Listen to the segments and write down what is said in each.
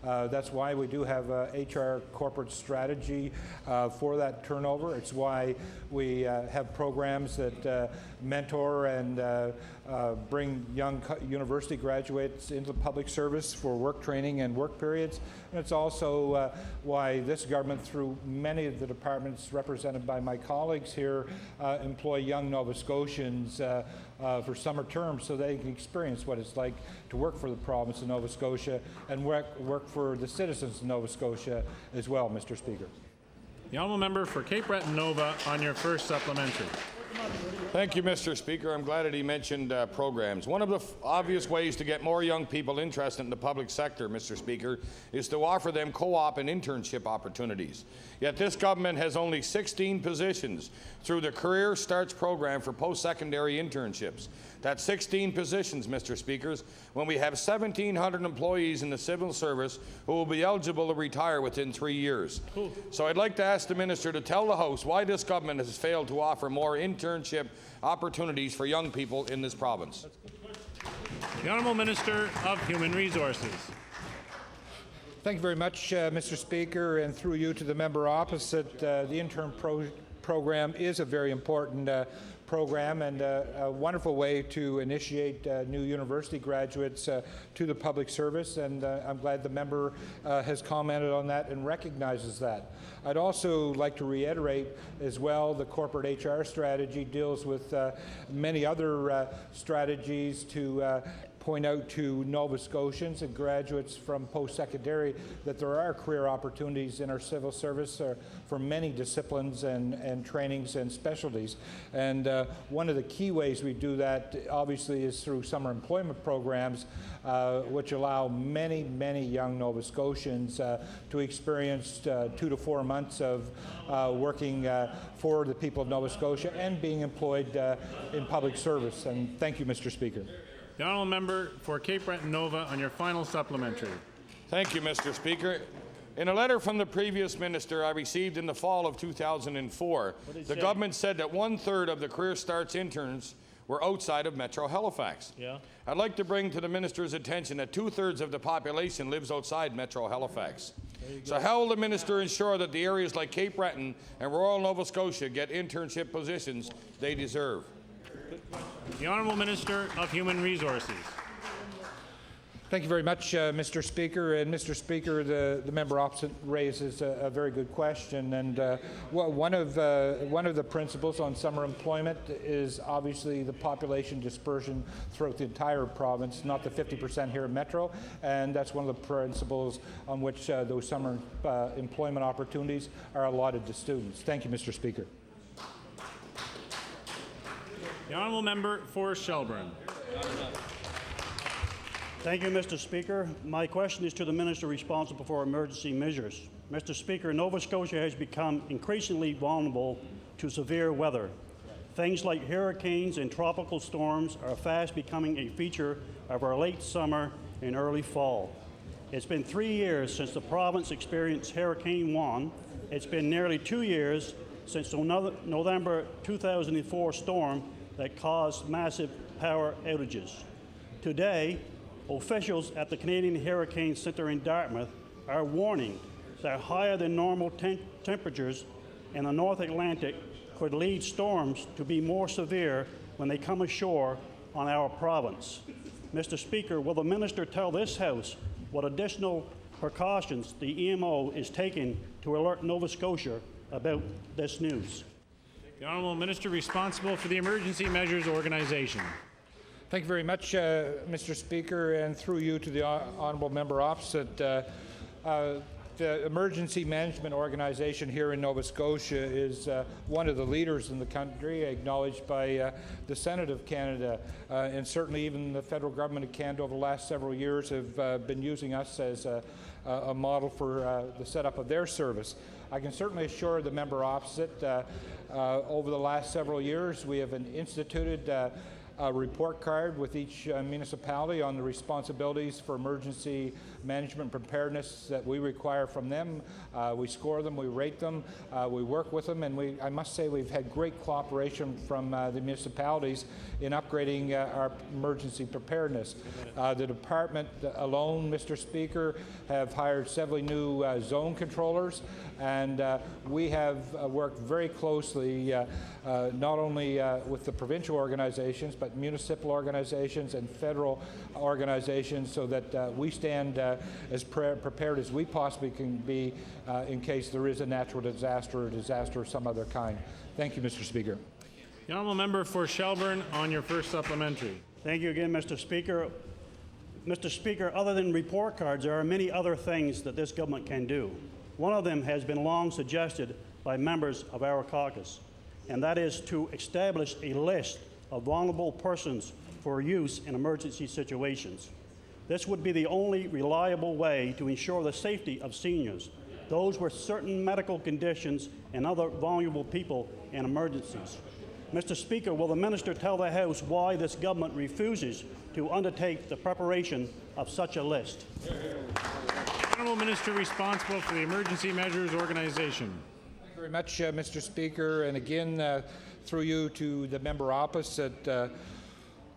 That's why we do have a HR corporate strategy for that turnover. It's why we have programs that mentor and bring young university graduates into public service for work training and work periods. And it's also why this government, through many of the departments represented by my colleagues here, employ young Nova Scotians for summer terms so they can experience what it's like to work for the province of Nova Scotia and work for the citizens of Nova Scotia as well, Mr. Speaker. The honourable member for Cape Breton Nova on your first supplementary. Thank you, Mr. Speaker. I'm glad that he mentioned programs. One of the obvious ways to get more young people interested in the public sector, Mr. Speaker, is to offer them co-op and internship opportunities. Yet this government has only 16 positions through the Career Starts program for post-secondary internships. That's 16 positions, Mr. Speakers, when we have 1,700 employees in the civil service who will be eligible to retire within 3 years. So I'd like to ask the Minister to tell the House why this government has failed to offer more internship opportunities for young people in this province. The Honourable Minister of Human Resources. Thank you very much, Mr. Speaker, and through you to the member opposite. The intern program is a very important program and a wonderful way to initiate new university graduates to the public service, and I'm glad the member has commented on that and recognizes that. I'd also like to reiterate as well the corporate HR strategy deals with many other strategies to point out to Nova Scotians and graduates from post-secondary that there are career opportunities in our civil service for many disciplines and trainings and specialties. And one of the key ways we do that obviously is through summer employment programs which allow many, many young Nova Scotians to experience 2 to 4 months of working for the people of Nova Scotia and being employed in public service. And thank you, Mr. Speaker. The honourable member for Cape Breton Nova on your final supplementary. Thank you, Mr. Speaker. In a letter from the previous minister I received in the fall of 2004, the government said that 1/3 of the Career Starts interns were outside of Metro Halifax. Yeah. I'd like to bring to the minister's attention that 2/3 of the population lives outside Metro Halifax. So how will the minister ensure that the areas like Cape Breton and rural Nova Scotia get internship positions they deserve? The Honourable Minister of Human Resources. Thank you very much, Mr. Speaker. And Mr. Speaker, the member opposite raises a very good question. And one of the principles on summer employment is obviously the population dispersion throughout the entire province, not the 50% here in Metro. And that's one of the principles on which those summer employment opportunities are allotted to students. Thank you, Mr. Speaker. The honourable member for Shelburne. Thank you, Mr. Speaker. My question is to the Minister responsible for emergency measures. Mr. Speaker, Nova Scotia has become increasingly vulnerable to severe weather. Things like hurricanes and tropical storms are fast becoming a feature of our late summer and early fall. It's been 3 years since the province experienced Hurricane Juan. It's been nearly 2 years since the November 2004 storm that caused massive power outages. Today, officials at the Canadian Hurricane Centre in Dartmouth are warning that higher than normal temperatures in the North Atlantic could lead storms to be more severe when they come ashore on our province. Mr. Speaker, will the minister tell this House what additional precautions the EMO is taking to alert Nova Scotia about this news? The Honourable Minister responsible for the Emergency Measures Organization. Thank you very much, Mr. Speaker, and through you to the honourable member opposite. The Emergency Management Organization here in Nova Scotia is one of the leaders in the country, acknowledged by the Senate of Canada, and certainly even the federal government of Canada over the last several years have been using us as a model for the setup of their service. I can certainly assure the member opposite over the last several years we have instituted a report card with each municipality on the responsibilities for emergency management preparedness that we require from them. We score them, we rate them, we work with them, and I must say we've had great cooperation from the municipalities in upgrading our emergency preparedness. The department alone, Mr. Speaker, have hired several new zone controllers, and we have worked very closely not only with the provincial organizations, but municipal organizations and federal organizations, so that we stand as prepared as we possibly can be in case there is a natural disaster or disaster of some other kind. Thank you, Mr. Speaker. The honourable member for Shelburne on your first supplementary. Thank you again, Mr. Speaker. Mr. Speaker, other than report cards, there are many other things that this government can do. One of them has been long suggested by members of our caucus, and that is to establish a list of vulnerable persons for use in emergency situations. This would be the only reliable way to ensure the safety of seniors, those with certain medical conditions, and other vulnerable people in emergencies. Mr. Speaker, will the minister tell the House why this government refuses to undertake the preparation of such a list? Honourable Minister responsible for the Emergency Measures Organization. Thank you very much, Mr. Speaker, and again, through you to the member opposite.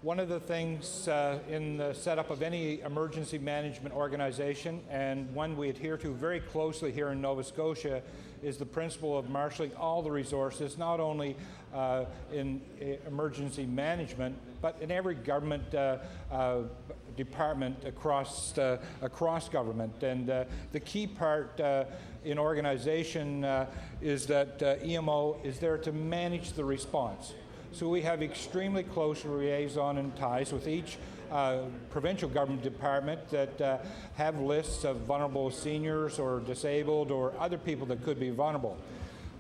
One of the things in the setup of any emergency management organization, and one we adhere to very closely here in Nova Scotia, is the principle of marshalling all the resources, not only in emergency management, but in every government department across government. And the key part in organization is that EMO is there to manage the response. So we have extremely close liaison and ties with each provincial government department that have lists of vulnerable seniors or disabled or other people that could be vulnerable.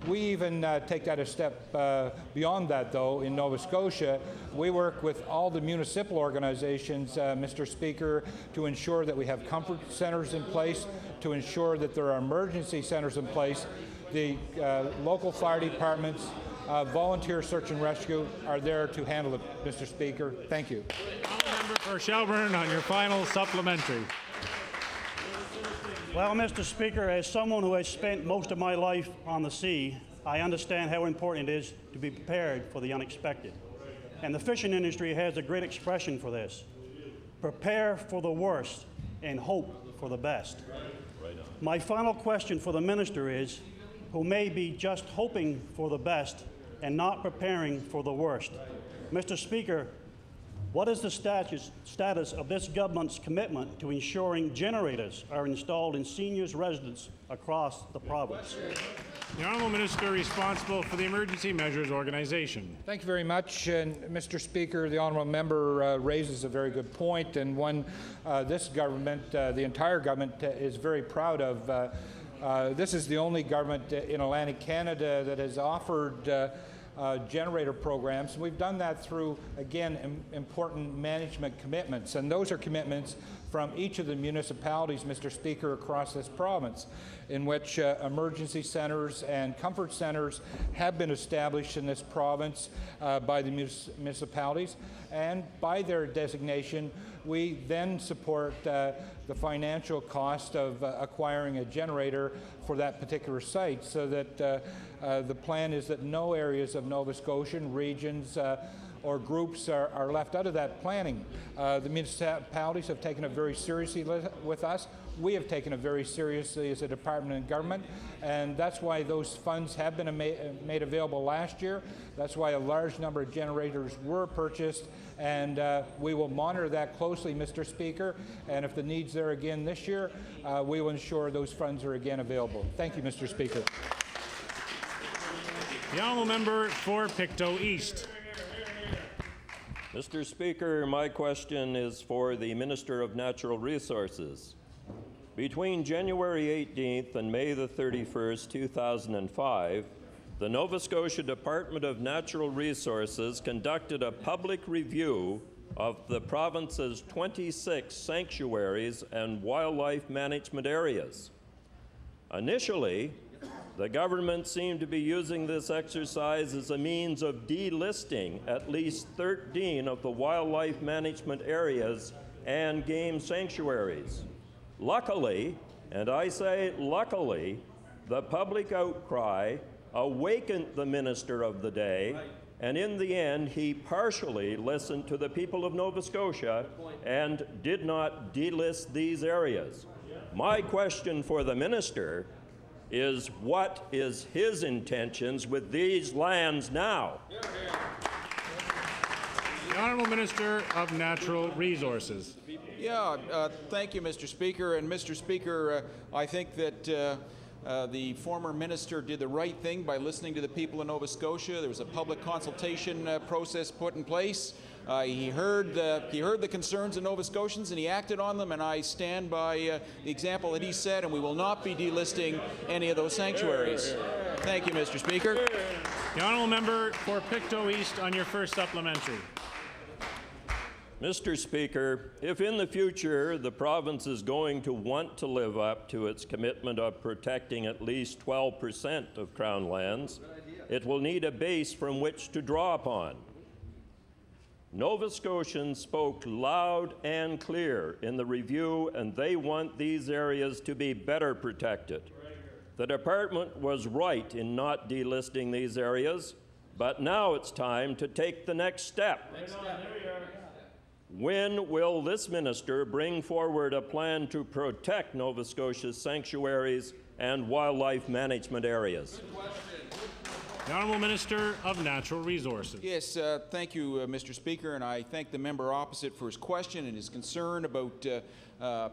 We even take that a step beyond that, though. In Nova Scotia, we work with all the municipal organizations, Mr. Speaker, to ensure that we have comfort centers in place, to ensure that there are emergency centers in place. The local fire departments, volunteer search and rescue are there to handle it, Mr. Speaker. Thank you. Member for Shelburne on your final supplementary. Well, Mr. Speaker, as someone who has spent most of my life on the sea, I understand how important it is to be prepared for the unexpected. And the fishing industry has a great expression for this. Prepare for the worst and hope for the best. My final question for the minister is, who may be just hoping for the best and not preparing for the worst. Mr. Speaker, what is the status of this government's commitment to ensuring generators are installed in seniors' residences across the province? The honourable minister responsible for the Emergency Measures Organization. Thank you very much. And Mr. Speaker, the honourable member raises a very good point, and one this government, the entire government, is very proud of. This is the only government in Atlantic Canada that has offered generator programs. We've done that through, again, important management commitments, and those are commitments from each of the municipalities, Mr. Speaker, across this province, in which emergency centers and comfort centers have been established in this province by the municipalities, and by their designation, we then support the financial cost of acquiring a generator for that particular site, so that the plan is that no areas of Nova Scotian regions or groups are left out of that planning. The municipalities have taken it very seriously with us. We have taken it very seriously as a department and government, and that's why those funds have been made available last year. That's why a large number of generators were purchased, and we will monitor that closely, Mr. Speaker, and if the need's there again this year, we will ensure those funds are again available. Thank you, Mr. Speaker. The honourable member for Pictou East. Mr. Speaker, my question is for the Minister of Natural Resources. Between January 18th and May the 31st, 2005, the Nova Scotia Department of Natural Resources conducted a public review of the province's 26 sanctuaries and wildlife management areas. Initially, The government seemed to be using this exercise as a means of delisting at least 13 of the wildlife management areas and game sanctuaries. Luckily, and I say luckily, the public outcry awakened the minister of the day, and in the end, he partially listened to the people of Nova Scotia and did not delist these areas. My question for the minister is, what is his intentions with these lands now? The Honourable Minister of Natural Resources. Thank you, Mr. Speaker. And Mr. Speaker, I think that the former minister did the right thing by listening to the people of Nova Scotia. There was a public consultation process put in place. He heard the concerns of Nova Scotians and he acted on them, and I stand by the example that he set, and we will not be delisting any of those sanctuaries. Thank you, Mr. Speaker. The Honourable Member for Pictou East on your first supplementary. Mr. Speaker, if in the future the province is going to want to live up to its commitment of protecting at least 12% of Crown lands, it will need a base from which to draw upon. Nova Scotians spoke loud and clear in the review, and they want these areas to be better protected. The department was right in not delisting these areas, but now it's time to take the next step. When will this minister bring forward a plan to protect Nova Scotia's sanctuaries and wildlife management areas? The Honourable Minister of Natural Resources. Yes, thank you, Mr. Speaker, and I thank the member opposite for his question and his concern about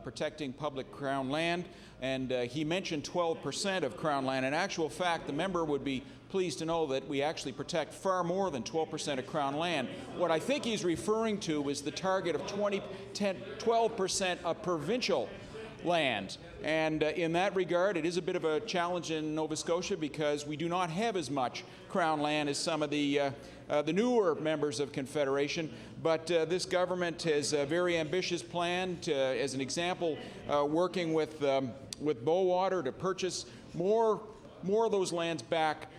protecting public Crown land. And he mentioned 12% of Crown land. In actual fact, the member would be pleased to know that we actually protect far more than 12% of Crown land. What I think he's referring to is the target of 12% of provincial land. And in that regard, it is a bit of a challenge in Nova Scotia because we do not have as much Crown land as some of the newer members of Confederation. But this government has a very ambitious plan to, as an example, working with Bowater to purchase more of those lands back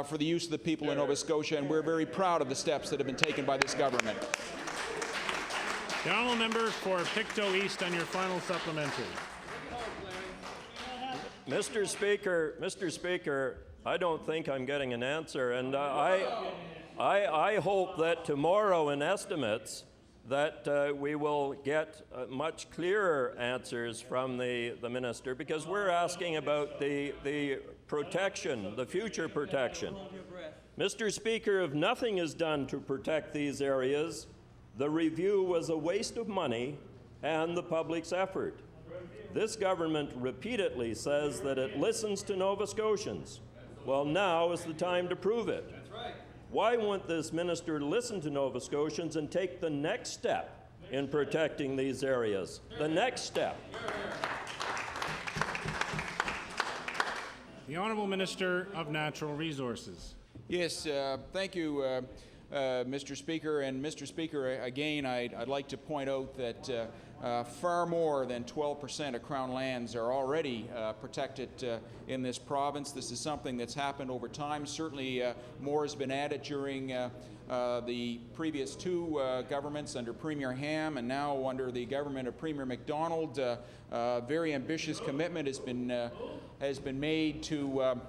for the use of the people in Nova Scotia, and we're very proud of the steps that have been taken by this government. The Honourable Member for Pictou East on your final supplementary. Mr. Speaker, I don't think I'm getting an answer, and I hope that tomorrow in estimates that we will get much clearer answers from the minister, because we're asking about the protection, the future protection. Mr. Speaker, if nothing is done to protect these areas, the review was a waste of money and the public's effort. This government repeatedly says that it listens to Nova Scotians. Well, now is the time to prove it. Why won't this minister listen to Nova Scotians and take the next step in protecting these areas? The next step. The Honourable Minister of Natural Resources. Yes, thank you, Mr. Speaker. And Mr. Speaker, again, I'd like to point out that far more than 12% of Crown lands are already protected in this province. This is something that's happened over time. Certainly more has been added during the previous two governments under Premier Ham and now under the government of Premier MacDonald. Very ambitious commitment has been made to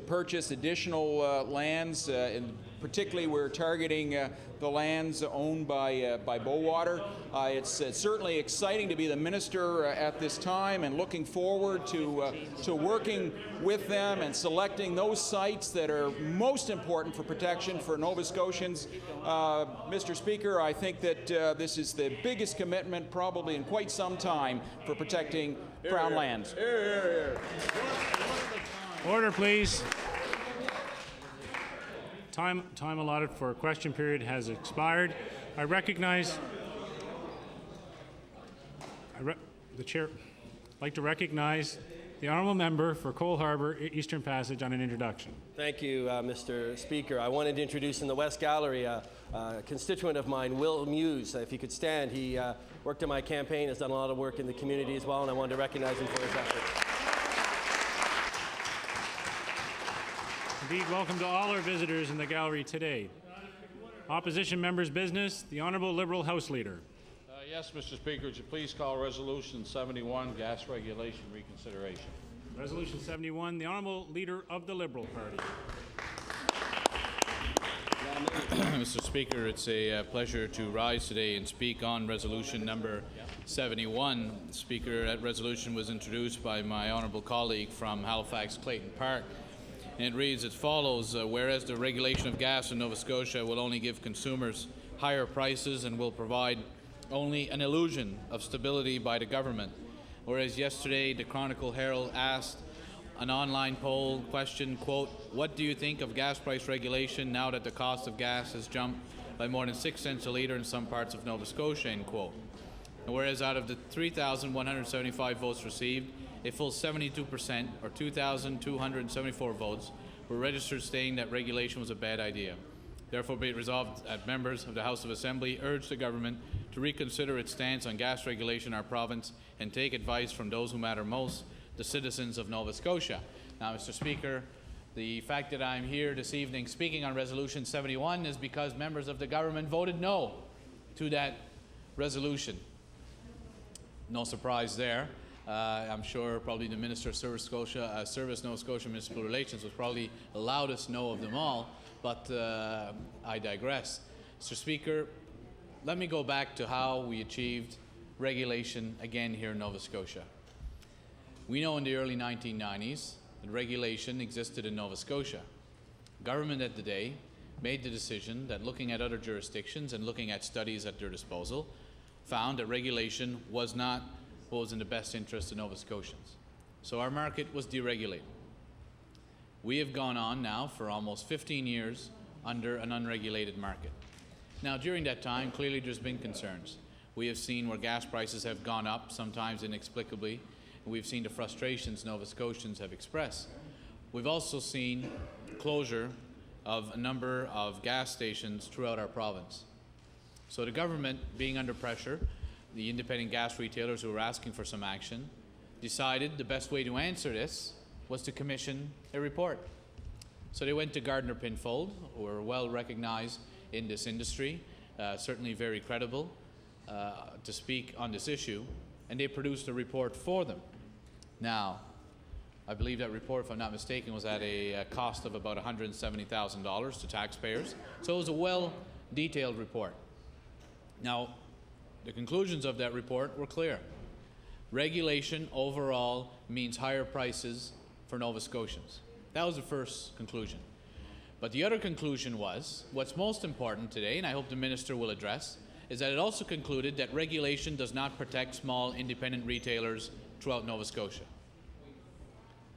purchase additional lands, and particularly we're targeting the lands owned by Bowater. It's certainly exciting to be the minister at this time, and looking forward to working with them and selecting those sites that are most important for protection for Nova Scotians. Mr. Speaker, I think that this is the biggest commitment probably in quite some time for protecting Crown lands. Order, please. Time allotted for a question period has expired. I recognize the chair. I'd like to recognize the honourable member for Cole Harbour Eastern Passage on an introduction. Thank you, Mr. Speaker. I wanted to introduce in the West Gallery a constituent of mine, Will Muse. If he could stand, he worked in my campaign, has done a lot of work in the community as well, and I wanted to recognize him for his efforts. Indeed, welcome to all our visitors in the gallery today. Opposition members' business, the Honourable Liberal House Leader. Yes, Mr. Speaker, would you please call Resolution 71, gas regulation reconsideration? Resolution 71, the Honourable Leader of the Liberal Party. Mr. Speaker, it's a pleasure to rise today and speak on resolution number 71. Speaker, that resolution was introduced by my honourable colleague from Halifax Clayton Park, and it reads as follows: whereas the regulation of gas in Nova Scotia will only give consumers higher prices and will provide only an illusion of stability by the government, whereas yesterday the Chronicle Herald asked an online poll question, quote, "What do you think of gas price regulation now that the cost of gas has jumped by more than 6 cents a litre in some parts of Nova Scotia," end quote. And whereas out of the 3,175 votes received, a full 72%, or 2,274 votes, were registered stating that regulation was a bad idea. Therefore, be it resolved that members of the House of Assembly urge the government to reconsider its stance on gas regulation in our province and take advice from those who matter most, the citizens of Nova Scotia. Now, Mr. Speaker, the fact that I'm here this evening speaking on Resolution 71 is because members of the government voted no to that resolution. No surprise there. I'm sure probably the Minister of Service Nova Scotia Municipal Relations was probably the loudest no of them all, but I digress. Mr. Speaker, let me go back to how we achieved regulation again here in Nova Scotia. We know in the early 1990s that regulation existed in Nova Scotia. Government at the day made the decision that looking at other jurisdictions and looking at studies at their disposal, found that regulation was not what was in the best interest of Nova Scotians. So our market was deregulated. We have gone on now for almost 15 years under an unregulated market. Now, during that time, clearly there's been concerns. We have seen where gas prices have gone up, sometimes inexplicably, and we've seen the frustrations Nova Scotians have expressed. We've also seen closure of a number of gas stations throughout our province. So the government, being under pressure, the independent gas retailers who were asking for some action, decided the best way to answer this was to commission a report. So they went to Gardner Pinfold, who are well recognized in this industry, certainly very credible, to speak on this issue, and they produced a report for them. Now, I believe that report, if I'm not mistaken, was at a cost of about $170,000 to taxpayers. So it was a well-detailed report. Now, the conclusions of that report were clear. Regulation overall means higher prices for Nova Scotians. That was the first conclusion. But the other conclusion was, what's most important today, and I hope the Minister will address, is that it also concluded that regulation does not protect small independent retailers throughout Nova Scotia.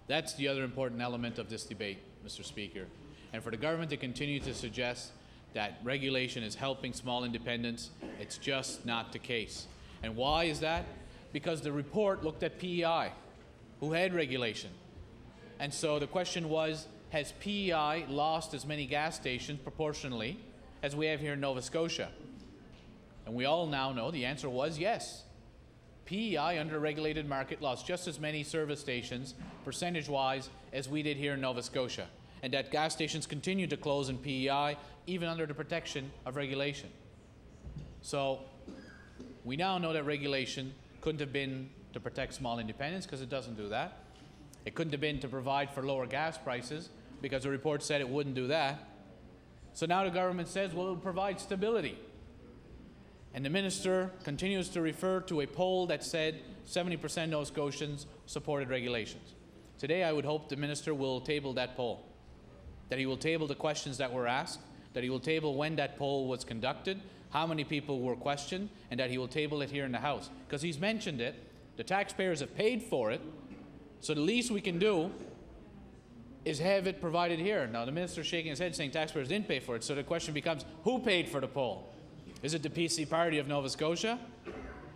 That's the other important element of this debate, Mr. Speaker. And for the government to continue to suggest that regulation is helping small independents, it's just not the case. And why is that? Because the report looked at PEI, who had regulation. And so the question was, has PEI lost as many gas stations proportionally as we have here in Nova Scotia? And we all now know the answer was yes. PEI, under a regulated market, lost just as many service stations, percentage-wise, as we did here in Nova Scotia. And that gas stations continue to close in PEI, even under the protection of regulation. So we now know that regulation couldn't have been to protect small independents, because it doesn't do that. It couldn't have been to provide for lower gas prices, because the report said it wouldn't do that. So now the government says, well, it will provide stability. And the Minister continues to refer to a poll that said 70% Nova Scotians supported regulations. Today, I would hope the Minister will table that poll, that he will table the questions that were asked, that he will table when that poll was conducted, how many people were questioned, and that he will table it here in the House. Because he's mentioned it, the taxpayers have paid for it, so the least we can do is have it provided here. Now, the Minister's shaking his head saying taxpayers didn't pay for it, so the question becomes, who paid for the poll? Is it the PC Party of Nova Scotia?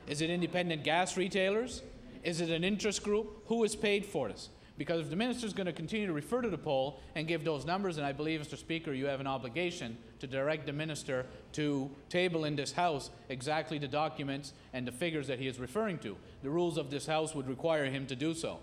Is it independent gas retailers? Is it an interest group? Who has paid for this? Because if the Minister is going to continue to refer to the poll and give those numbers, and I believe, Mr. Speaker, you have an obligation to direct the Minister to table in this House exactly the documents and the figures that he is referring to. The rules of this House would require him to do so.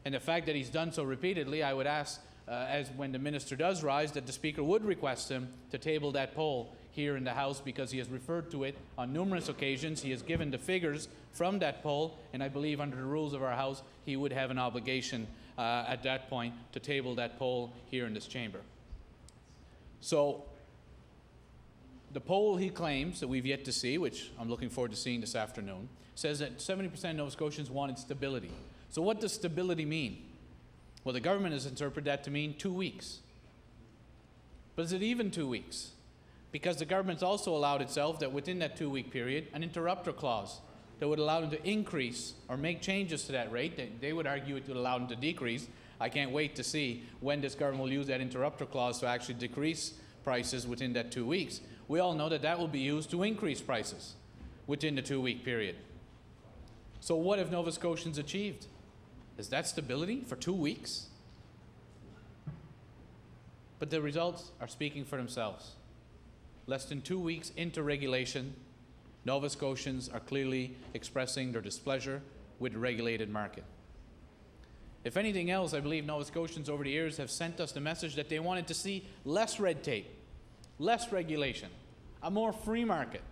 And the fact that he's done so repeatedly, I would ask as when the minister does rise, that the Speaker would request him to table that poll here in the House, because he has referred to it on numerous occasions. He has given the figures from that poll, and I believe under the rules of our House, he would have an obligation at that point to table that poll here in this chamber. So the poll he claims that we've yet to see, which I'm looking forward to seeing this afternoon, says that 70% of Nova Scotians wanted stability. So what does stability mean? Well, the government has interpreted that to mean 2 weeks. But is it even 2 weeks? Because the government's also allowed itself that within that 2-week period, an interrupter clause that would allow them to increase or make changes to that rate. They would argue it would allow them to decrease. I can't wait to see when this government will use that interrupter clause to actually decrease prices within that 2 weeks. We all know that that will be used to increase prices within the 2-week period. So what have Nova Scotians achieved? Is that stability for 2 weeks? But the results are speaking for themselves. Less than 2 weeks into regulation, Nova Scotians are clearly expressing their displeasure with the regulated market. If anything else, I believe Nova Scotians over the years have sent us the message that they wanted to see less red tape, less regulation, a more free market.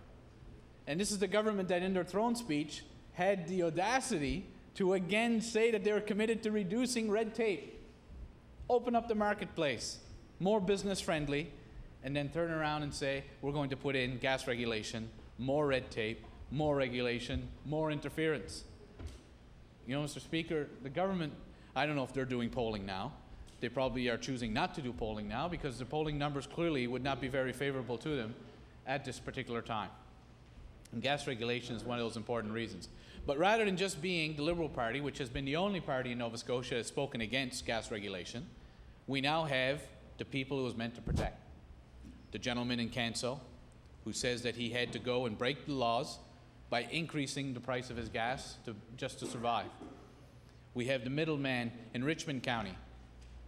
And this is the government that in their throne speech had the audacity to again say that they were committed to reducing red tape, open up the marketplace, more business friendly, and then turn around and say, we're going to put in gas regulation, more red tape, more regulation, more interference. You know, Mr. Speaker, the government, I don't know if they're doing polling now. They probably are choosing not to do polling now because the polling numbers clearly would not be very favorable to them at this particular time. And gas regulation is one of those important reasons. But rather than just being the Liberal Party, which has been the only party in Nova Scotia that has spoken against gas regulation, we now have the people it was meant to protect. The gentleman in Canso, who says that he had to go and break the laws by increasing the price of his gas just to survive. We have the middleman in Richmond County,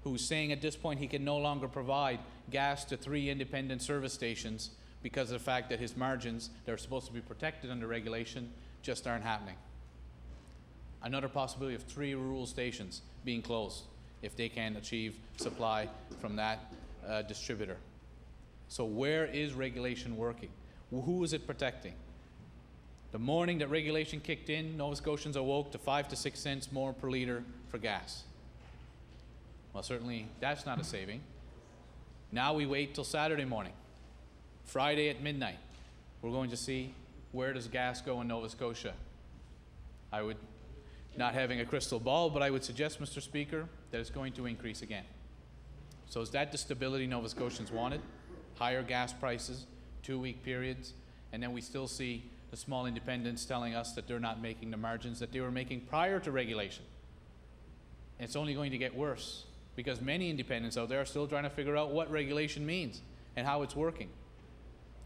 who's saying at this point he can no longer provide gas to 3 independent service stations because of the fact that his margins that are supposed to be protected under regulation just aren't happening. Another possibility of 3 rural stations being closed if they can achieve supply from that distributor. So where is regulation working? Who is it protecting? The morning that regulation kicked in, Nova Scotians awoke to 5 to 6 cents more per litre for gas. Well, certainly that's not a saving. Now we wait till Saturday morning. Friday at midnight, we're going to see where does gas go in Nova Scotia. I would, not having a crystal ball, but I would suggest, Mr. Speaker, that it's going to increase again. So is that the stability Nova Scotians wanted? Higher gas prices, 2-week periods, and then we still see the small independents telling us that they're not making the margins that they were making prior to regulation. And it's only going to get worse because many independents out there are still trying to figure out what regulation means and how it's working.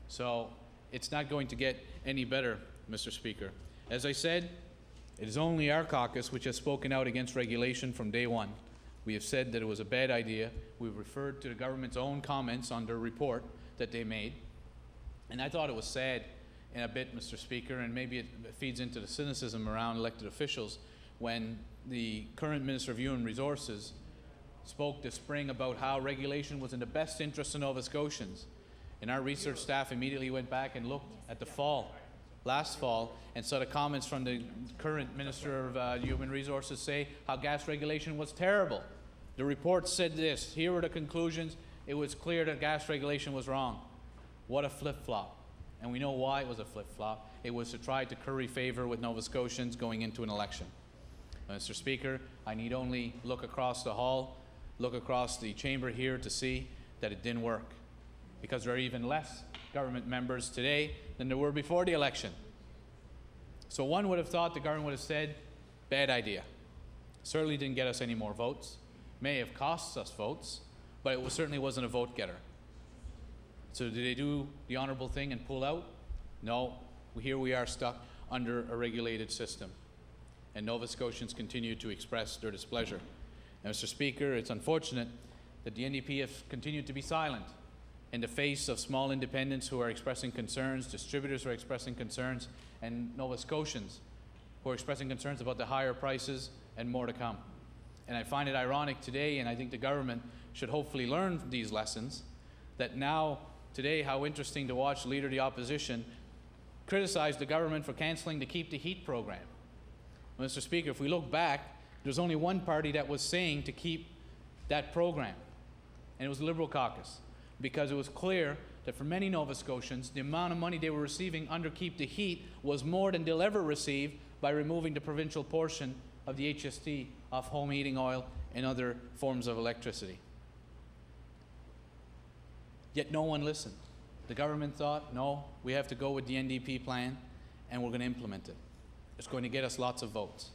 So it's not going to get any better, Mr. Speaker. As I said, it is only our caucus which has spoken out against regulation from day one. We have said that it was a bad idea. We've referred to the government's own comments on their report that they made. And I thought it was sad in a bit, Mr. Speaker, and maybe it feeds into the cynicism around elected officials when the current Minister of Human Resources spoke this spring about how regulation was in the best interest of Nova Scotians. And our research staff immediately went back and looked at the last fall, and saw the comments from the current Minister of Human Resources say how gas regulation was terrible. The report said this, here were the conclusions, it was clear that gas regulation was wrong. What a flip-flop. And we know why it was a flip-flop. It was to try to curry favor with Nova Scotians going into an election. Mr. Speaker, I need only look across the hall, look across the chamber here to see that it didn't work. Because there are even less government members today than there were before the election. So one would have thought the government would have said, bad idea. Certainly didn't get us any more votes. May have cost us votes, but it certainly wasn't a vote getter. So did they do the honorable thing and pull out? No. Here we are stuck under a regulated system. And Nova Scotians continue to express their displeasure. And Mr. Speaker, it's unfortunate that the NDP have continued to be silent in the face of small independents who are expressing concerns, distributors who are expressing concerns, and Nova Scotians who are expressing concerns about the higher prices and more to come. And I find it ironic today, and I think the government should hopefully learn these lessons, that now, today, how interesting to watch the Leader of the Opposition criticize the government for cancelling the Keep the Heat program. Mr. Speaker, if we look back, there's only one party that was saying to keep that program, and it was the Liberal caucus, because it was clear that for many Nova Scotians, the amount of money they were receiving under Keep the Heat was more than they'll ever receive by removing the provincial portion of the HST off home heating oil and other forms of electricity. Yet no one listened. The government thought, no, we have to go with the NDP plan and we're going to implement it. It's going to get us lots of votes.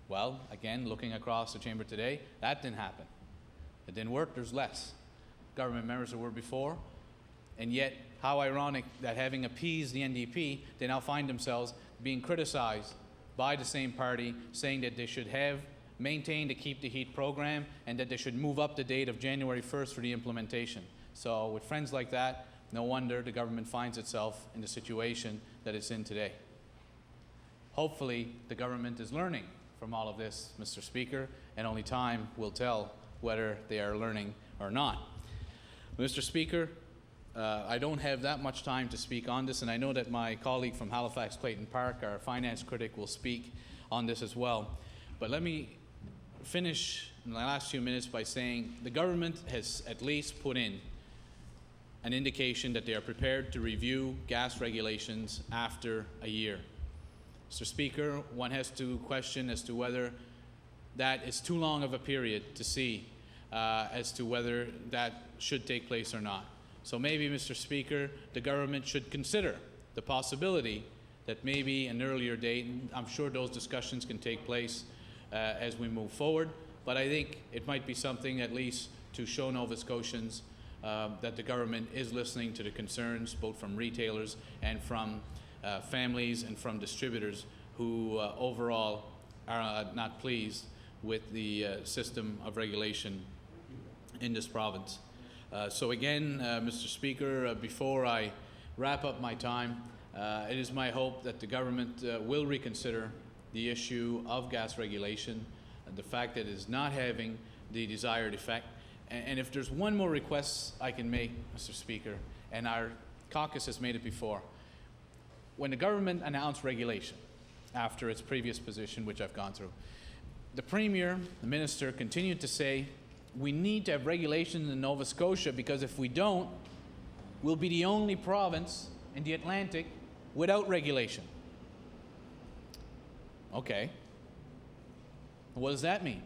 Well, again, looking across the chamber today, that didn't happen. It didn't work. There's less government members there were before. And yet, how ironic that having appeased the NDP, they now find themselves being criticized by the same party, saying that they should have maintained the Keep the Heat program and that they should move up the date of January 1st for the implementation. So with friends like that, no wonder the government finds itself in the situation that it's in today. Hopefully, the government is learning from all of this, Mr. Speaker, and only time will tell whether they are learning or not. Mr. Speaker, I don't have that much time to speak on this, and I know that my colleague from Halifax Clayton Park, our finance critic, will speak on this as well. But let me finish in the last few minutes by saying the government has at least put in an indication that they are prepared to review gas regulations after a year. Mr. Speaker, one has to question as to whether that is too long of a period to see as to whether that should take place or not. So maybe, Mr. Speaker, the government should consider the possibility that maybe an earlier date, and I'm sure those discussions can take place as we move forward, but I think it might be something at least to show Nova Scotians that the government is listening to the concerns both from retailers and from families and from distributors who overall are not pleased with the system of regulation in this province. So again, Mr. Speaker, before I wrap up my time, it is my hope that the government will reconsider the issue of gas regulation, the fact that it is not having the desired effect. And if there's one more request I can make, Mr. Speaker, and our caucus has made it before, when the government announced regulation after its previous position, which I've gone through, the Premier, the Minister, continued to say, we need to have regulations in Nova Scotia because if we don't, we'll be the only province in the Atlantic without regulation. Okay. What does that mean?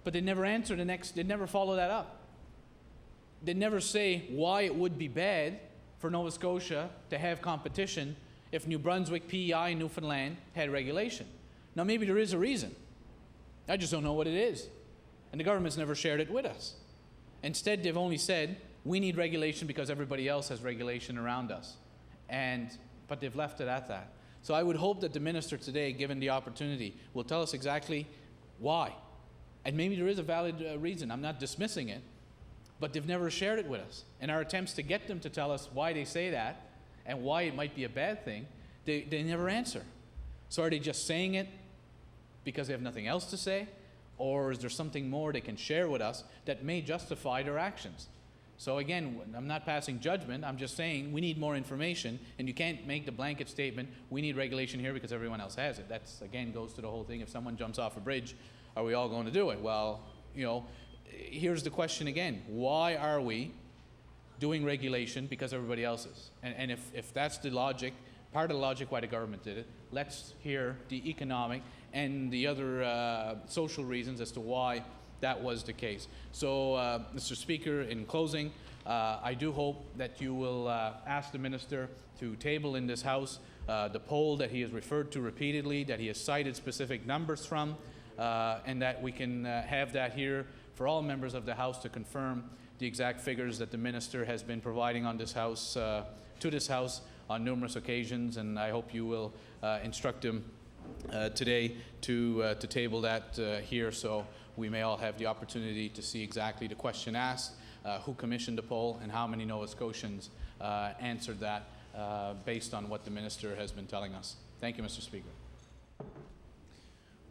But they never answer they never follow that up. They never say why it would be bad for Nova Scotia to have competition if New Brunswick, PEI, and Newfoundland had regulation. Now maybe there is a reason. I just don't know what it is. And the government's never shared it with us. Instead, they've only said, we need regulation because everybody else has regulation around us. But they've left it at that. So I would hope that the minister today, given the opportunity, will tell us exactly why. And maybe there is a valid reason. I'm not dismissing it. But they've never shared it with us. And our attempts to get them to tell us why they say that and why it might be a bad thing, they never answer. So are they just saying it because they have nothing else to say? Or is there something more they can share with us that may justify their actions? So again, I'm not passing judgment. I'm just saying we need more information, and you can't make the blanket statement, we need regulation here because everyone else has it. That's, again, goes to the whole thing. If someone jumps off a bridge, are we all going to do it? Well, here's the question again. Why are we doing regulation because everybody else is? And if that's the logic, part of the logic why the government did it, let's hear the economic and the other social reasons as to why that was the case. So, Mr. Speaker, in closing, I do hope that you will ask the minister to table in this House the poll that he has referred to repeatedly, that he has cited specific numbers from, and that we can have that here for all members of the House to confirm the exact figures that the minister has been providing on this House, to this House on numerous occasions, and I hope you will instruct him today to table that here so we may all have the opportunity to see exactly the question asked, who commissioned the poll, and how many Nova Scotians answered that based on what the minister has been telling us. Thank you, Mr. Speaker.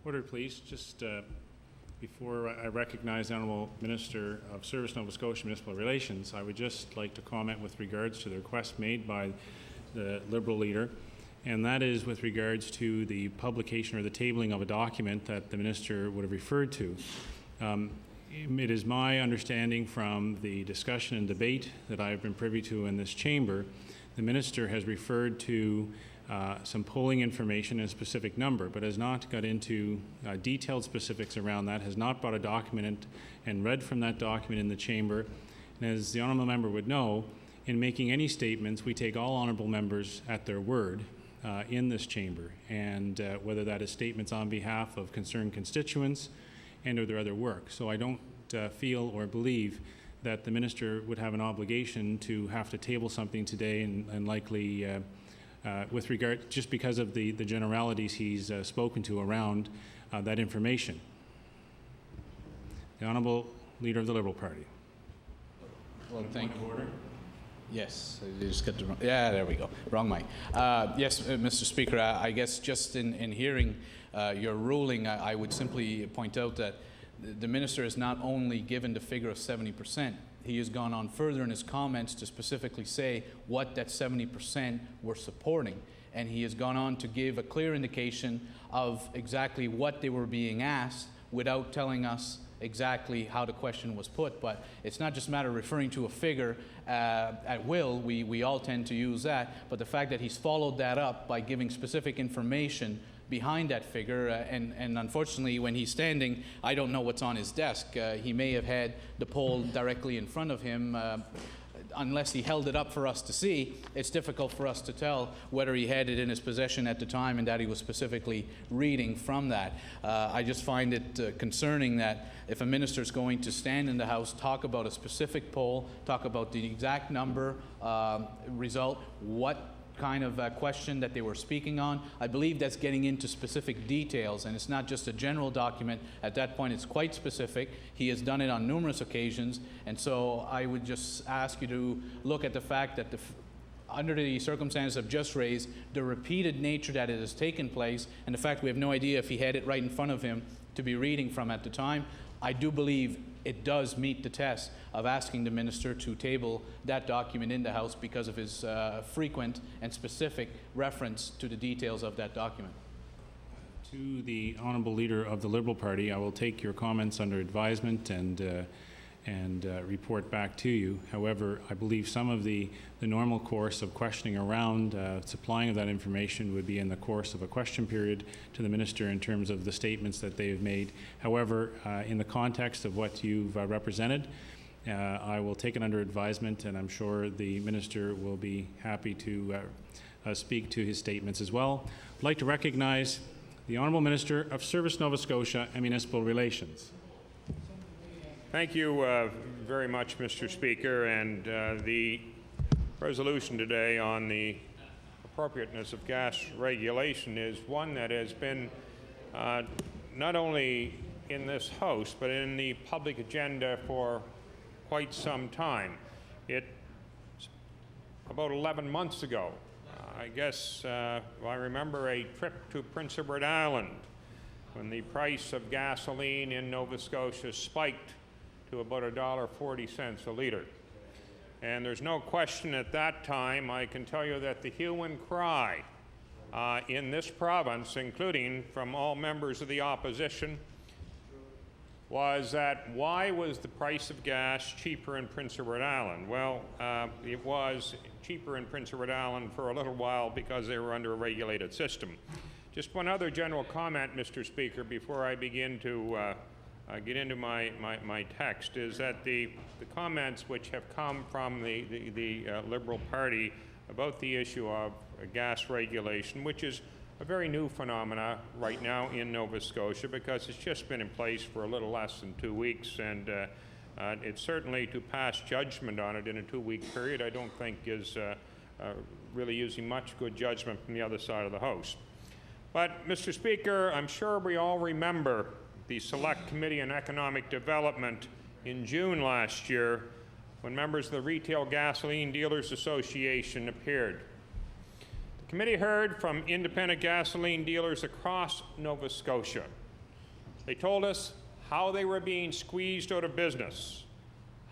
Order, please. Just Before I recognize the Honourable Minister of Service, Nova Scotia Municipal Relations, I would just like to comment with regards to the request made by the Liberal leader, and that is with regards to the publication or the tabling of a document that the Minister would have referred to. It is my understanding from the discussion and debate that I have been privy to in this chamber, the Minister has referred to some polling information and a specific number, but has not got into detailed specifics around that, has not brought a document and read from that document in the chamber. And as the honourable member would know, in making any statements, we take all honourable members at their word in this chamber, and whether that is statements on behalf of concerned constituents and or their other work. So I don't feel or believe that the minister would have an obligation to have to table something today and likely with regard, just because of the generalities he's spoken to around that information. The Honourable Leader of the Liberal Party. Well, thank you. Yes, I just got the wrong, yeah, there we go, wrong mic. Yes, Mr. Speaker, I guess just in hearing your ruling, I would simply point out that the minister has not only given the figure of 70%, he has gone on further in his comments to specifically say what that 70% were supporting. And he has gone on to give a clear indication of exactly what they were being asked without telling us exactly how the question was put. But it's not just a matter of referring to a figure at will. We all tend to use that. But the fact that he's followed that up by giving specific information behind that figure, and unfortunately when he's standing, I don't know what's on his desk. He may have had the poll directly in front of him. Unless he held it up for us to see, it's difficult for us to tell whether he had it in his possession at the time and that he was specifically reading from that. I just find it concerning that if a minister is going to stand in the House, talk about a specific poll, talk about the exact number, result, what kind of question that they were speaking on. I believe that's getting into specific details, and it's not just a general document. At that point, it's quite specific. He has done it on numerous occasions, and so I would just ask you to look at the fact that under the circumstances I've just raised, the repeated nature that it has taken place, and the fact we have no idea if he had it right in front of him to be reading from at the time, I do believe it does meet the test of asking the minister to table that document in the House because of his frequent and specific reference to the details of that document. To the Honourable Leader of the Liberal Party, I will take your comments under advisement and report back to you. However, I believe some of the normal course of questioning around supplying of that information would be in the course of a question period to the Minister in terms of the statements that they have made. However, in the context of what you've represented, I will take it under advisement, and I'm sure the Minister will be happy to speak to his statements as well. I'd like to recognize the Honourable Minister of Service, Nova Scotia and Municipal Relations. Thank you very much, Mr. Speaker, and the resolution today on the appropriateness of gas regulation is one that has been not only in this House but in the public agenda for quite some time. It's about 11 months ago. I guess I remember a trip to Prince Edward Island when the price of gasoline in Nova Scotia spiked to about $1.40 a liter. And there's no question at that time, I can tell you that the hue and cry in this province, including from all members of the opposition, was that why was the price of gas cheaper in Prince Edward Island? Well, it was cheaper in Prince Edward Island for a little while because they were under a regulated system. Just one other general comment, Mr. Speaker, before I begin to get into my text, is that the comments which have come from the Liberal Party about the issue of gas regulation, which is a very new phenomena right now in Nova Scotia because it's just been in place for a little less than 2 weeks, and it's certainly to pass judgment on it in a 2-week period I don't think is really using much good judgment from the other side of the House. But, Mr. Speaker, I'm sure we all remember the Select Committee on Economic Development in June last year when members of the Retail Gasoline Dealers Association appeared. The committee heard from independent gasoline dealers across Nova Scotia. They told us how they were being squeezed out of business,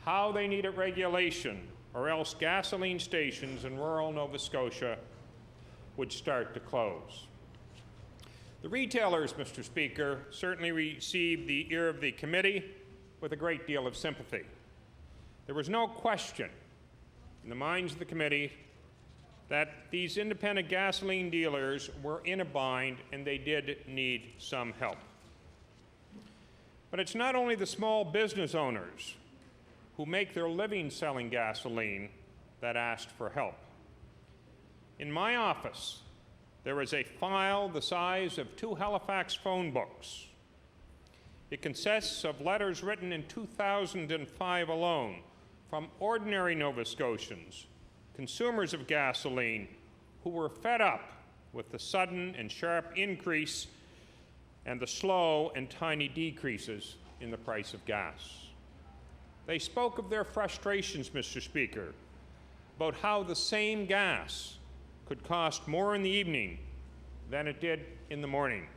how they needed regulation, or else gasoline stations in rural Nova Scotia would start to close. The retailers, Mr. Speaker, certainly received the ear of the committee with a great deal of sympathy. There was no question in the minds of the committee that these independent gasoline dealers were in a bind and they did need some help. But it's not only the small business owners who make their living selling gasoline that asked for help. In my office, there is a file the size of 2 Halifax phone books. It consists of letters written in 2005 alone from ordinary Nova Scotians, consumers of gasoline, who were fed up with the sudden and sharp increase and the slow and tiny decreases in the price of gas. They spoke of their frustrations, Mr. Speaker, about how the same gas could cost more in the evening than it did in the morning.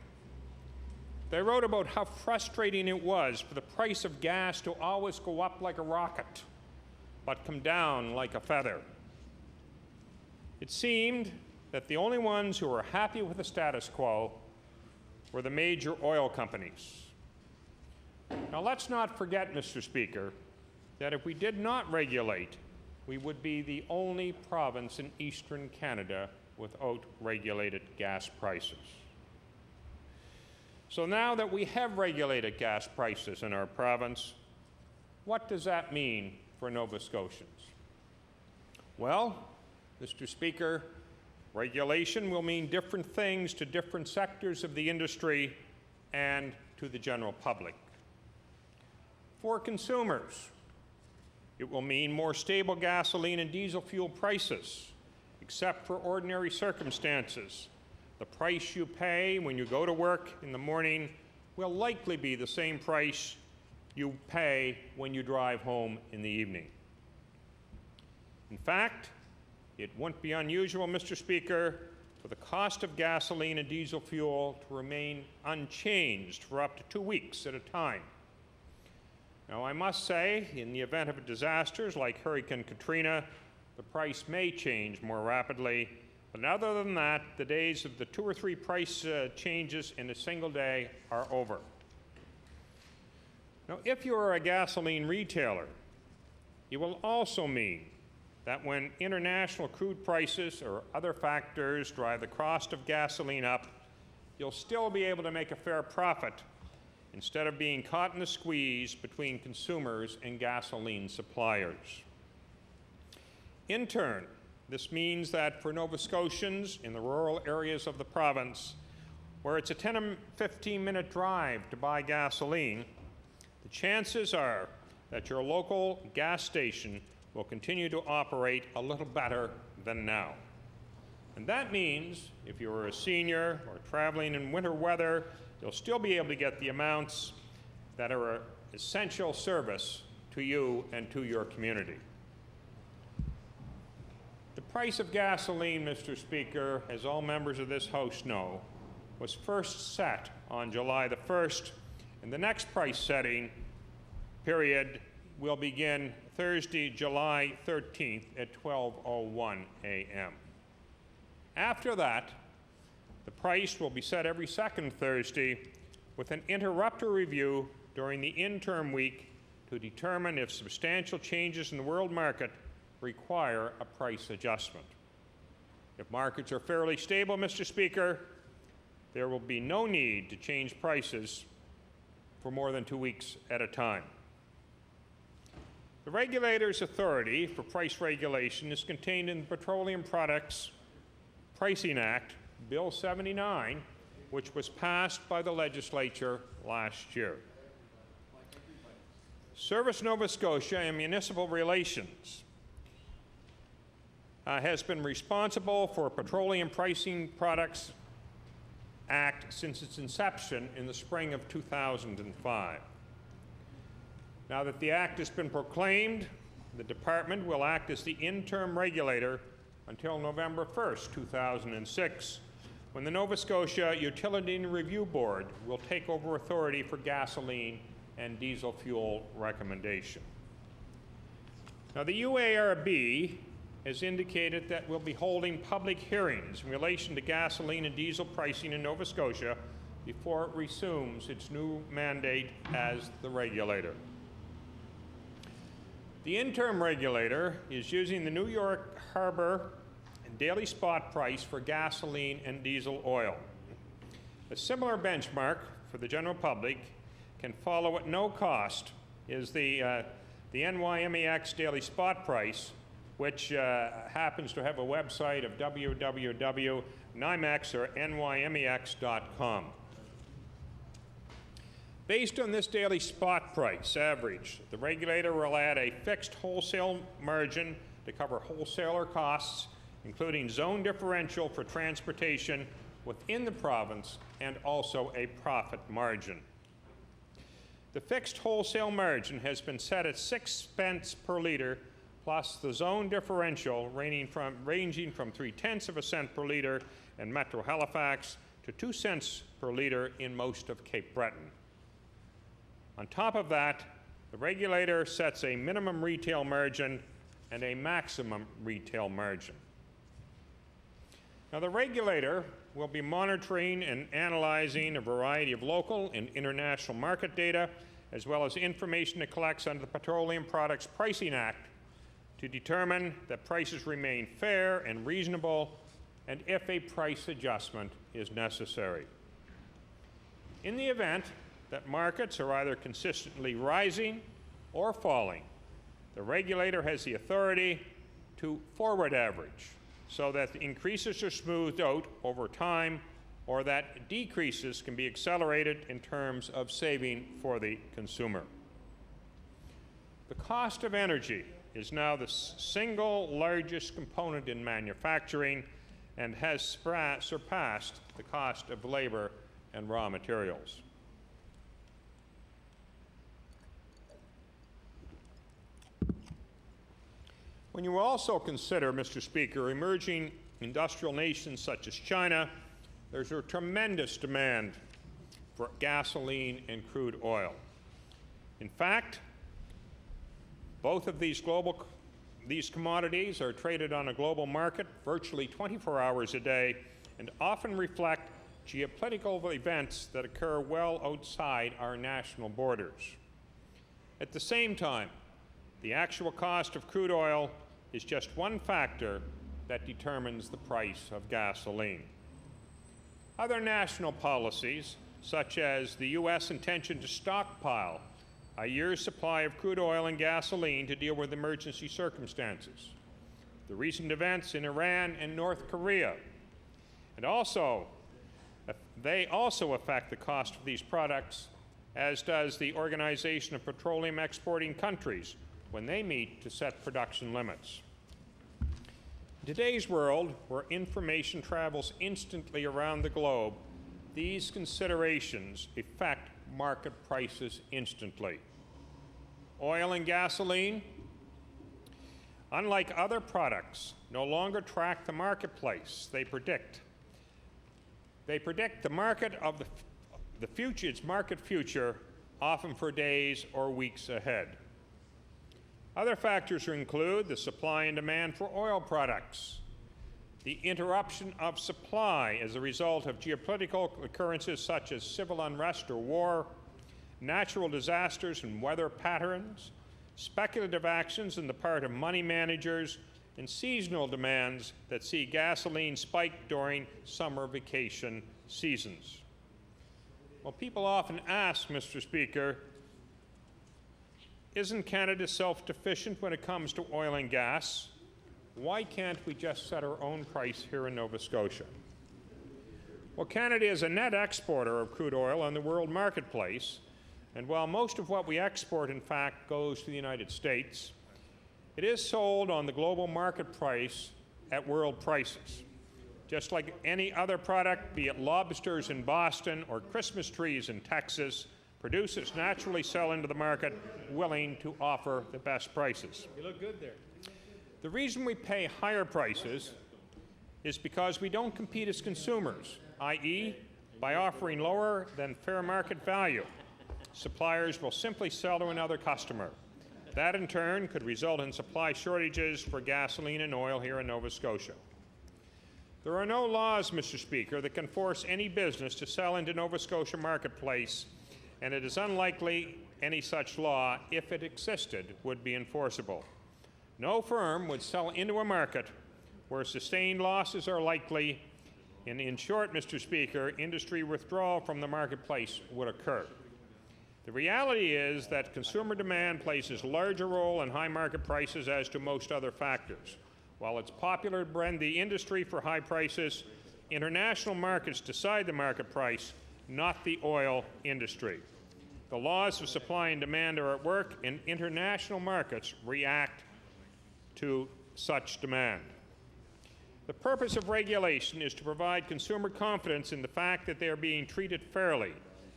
They wrote about how frustrating it was for the price of gas to always go up like a rocket, but come down like a feather. It seemed that the only ones who were happy with the status quo were the major oil companies. Now, let's not forget, Mr. Speaker, that if we did not regulate, we would be the only province in eastern Canada without regulated gas prices. So now that we have regulated gas prices in our province, what does that mean for Nova Scotians? Well, Mr. Speaker, regulation will mean different things to different sectors of the industry and to the general public. For consumers, it will mean more stable gasoline and diesel fuel prices, except for ordinary circumstances. The price you pay when you go to work in the morning will likely be the same price you pay when you drive home in the evening. In fact, it wouldn't be unusual, Mr. Speaker, for the cost of gasoline and diesel fuel to remain unchanged for up to 2 weeks at a time. Now, I must say, in the event of disasters like Hurricane Katrina, the price may change more rapidly, but other than that, the days of the 2 or 3 price changes in a single day are over. Now, if you are a gasoline retailer, it will also mean that when international crude prices or other factors drive the cost of gasoline up, you'll still be able to make a fair profit instead of being caught in the squeeze between consumers and gasoline suppliers. In turn, this means that for Nova Scotians in the rural areas of the province, where it's a 10 or 15-minute drive to buy gasoline, the chances are that your local gas station will continue to operate a little better than now. And that means if you're a senior or traveling in winter weather, you'll still be able to get the amounts that are an essential service to you and to your community. The price of gasoline, Mr. Speaker, as all members of this House know, was first set on July the 1st, and the next price setting period will begin Thursday, July 13th at 12:01 a.m. After that, the price will be set every second Thursday with an interrupter review during the interim week to determine if substantial changes in the world market require a price adjustment. If markets are fairly stable, Mr. Speaker, there will be no need to change prices for more than 2 weeks at a time. The regulator's authority for price regulation is contained in the Petroleum Products Pricing Act, Bill 79, which was passed by the legislature last year. Service Nova Scotia and Municipal Relations has been responsible for Petroleum Pricing Products Act since its inception in the spring of 2005. Now that the Act has been proclaimed, the Department will act as the interim regulator until November 1st, 2006, when the Nova Scotia Utility and Review Board will take over authority for gasoline and diesel fuel recommendation. Now, the UARB has indicated that we'll be holding public hearings in relation to gasoline and diesel pricing in Nova Scotia before it resumes its new mandate as the regulator. The interim regulator is using the New York Harbor daily spot price for gasoline and diesel oil. A similar benchmark for the general public can follow at no cost is the NYMEX daily spot price, which happens to have a website of www.nymex or nymex.com. Based on this daily spot price average, the regulator will add a fixed wholesale margin to cover wholesaler costs, including zone differential for transportation within the province and also a profit margin. The fixed wholesale margin has been set at 6 cents per litre plus the zone differential ranging from 0.3 cents per litre in Metro Halifax to 2 cents per litre in most of Cape Breton. On top of that, the regulator sets a minimum retail margin and a maximum retail margin. Now, the regulator will be monitoring and analyzing a variety of local and international market data, as well as information it collects under the Petroleum Products Pricing Act to determine that prices remain fair and reasonable, and if a price adjustment is necessary. In the event that markets are either consistently rising or falling, the regulator has the authority to forward average so that the increases are smoothed out over time or that decreases can be accelerated in terms of saving for the consumer. The cost of energy is now the single largest component in manufacturing and has surpassed the cost of labor and raw materials. When you also consider, Mr. Speaker, emerging industrial nations such as China, there's a tremendous demand for gasoline and crude oil. In fact, both of these commodities are traded on a global market virtually 24 hours a day and often reflect geopolitical events that occur well outside our national borders. At the same time, the actual cost of crude oil is just one factor that determines the price of gasoline. Other national policies, such as the U.S. intention to stockpile a year's supply of crude oil and gasoline to deal with emergency circumstances, the recent events in Iran and North Korea, and they also affect the cost of these products, as does the Organization of Petroleum Exporting Countries when they meet to set production limits. In today's world, where information travels instantly around the globe, these considerations affect market prices instantly. Oil and gasoline, unlike other products, no longer track the marketplace. They predict the market of the future, its market future, often for days or weeks ahead. Other factors include the supply and demand for oil products, the interruption of supply as a result of geopolitical occurrences such as civil unrest or war, natural disasters and weather patterns, speculative actions on the part of money managers, and seasonal demands that see gasoline spike during summer vacation seasons. Well, people often ask, Mr. Speaker, isn't Canada self-sufficient when it comes to oil and gas? Why can't we just set our own price here in Nova Scotia? Well, Canada is a net exporter of crude oil on the world marketplace, and while most of what we export, in fact, goes to the United States, it is sold on the global market price at world prices. Just like any other product, be it lobsters in Boston or Christmas trees in Texas, producers naturally sell into the market willing to offer the best prices. You look good there. The reason we pay higher prices is because we don't compete as consumers, i.e., by offering lower than fair market value. suppliers will simply sell to another customer. That in turn could result in supply shortages for gasoline and oil here in Nova Scotia. There are no laws, Mr. Speaker, that can force any business to sell into Nova Scotia marketplace, and it is unlikely any such law, if it existed, would be enforceable. No firm would sell into a market where sustained losses are likely, and in short, Mr. Speaker, industry withdrawal from the marketplace would occur. The reality is that consumer demand plays a larger role in high market prices as to most other factors. While it's popular to blame the industry for high prices, international markets decide the market price, not the oil industry. The laws of supply and demand are at work, and international markets react to such demand. The purpose of regulation is to provide consumer confidence in the fact that they are being treated fairly,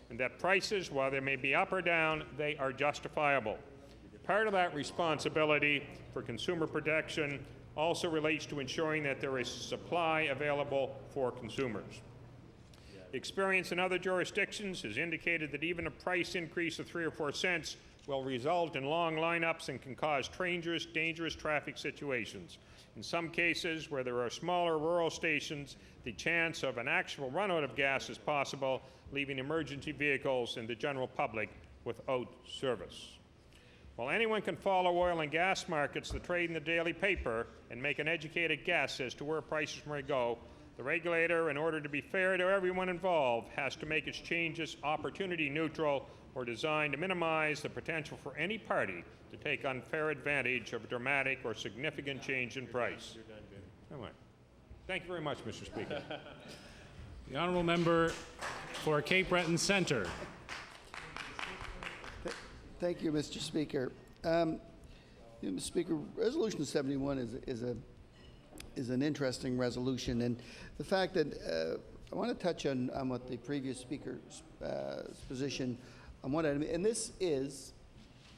and that prices, while they may be up or down, they are justifiable. Part of that responsibility for consumer protection also relates to ensuring that there is supply available for consumers. Experience in other jurisdictions has indicated that even a price increase of 3 or 4 cents will result in long lineups and can cause dangerous traffic situations. In some cases, where there are smaller rural stations, the chance of an actual run-out of gas is possible, leaving emergency vehicles and the general public without service. While anyone can follow oil and gas markets, the trade in the daily paper, and make an educated guess as to where prices may go, the regulator, in order to be fair to everyone involved, has to make its changes opportunity neutral or designed to minimize the potential for any party to take unfair advantage of a dramatic or significant change in price. All right. Thank you very much, Mr. Speaker. The honourable member for Cape Breton Centre. Thank you, Mr. Speaker. Mr. Speaker, Resolution 71 is an interesting resolution, and the fact that I want to touch on what the previous speaker's position on one item, and this is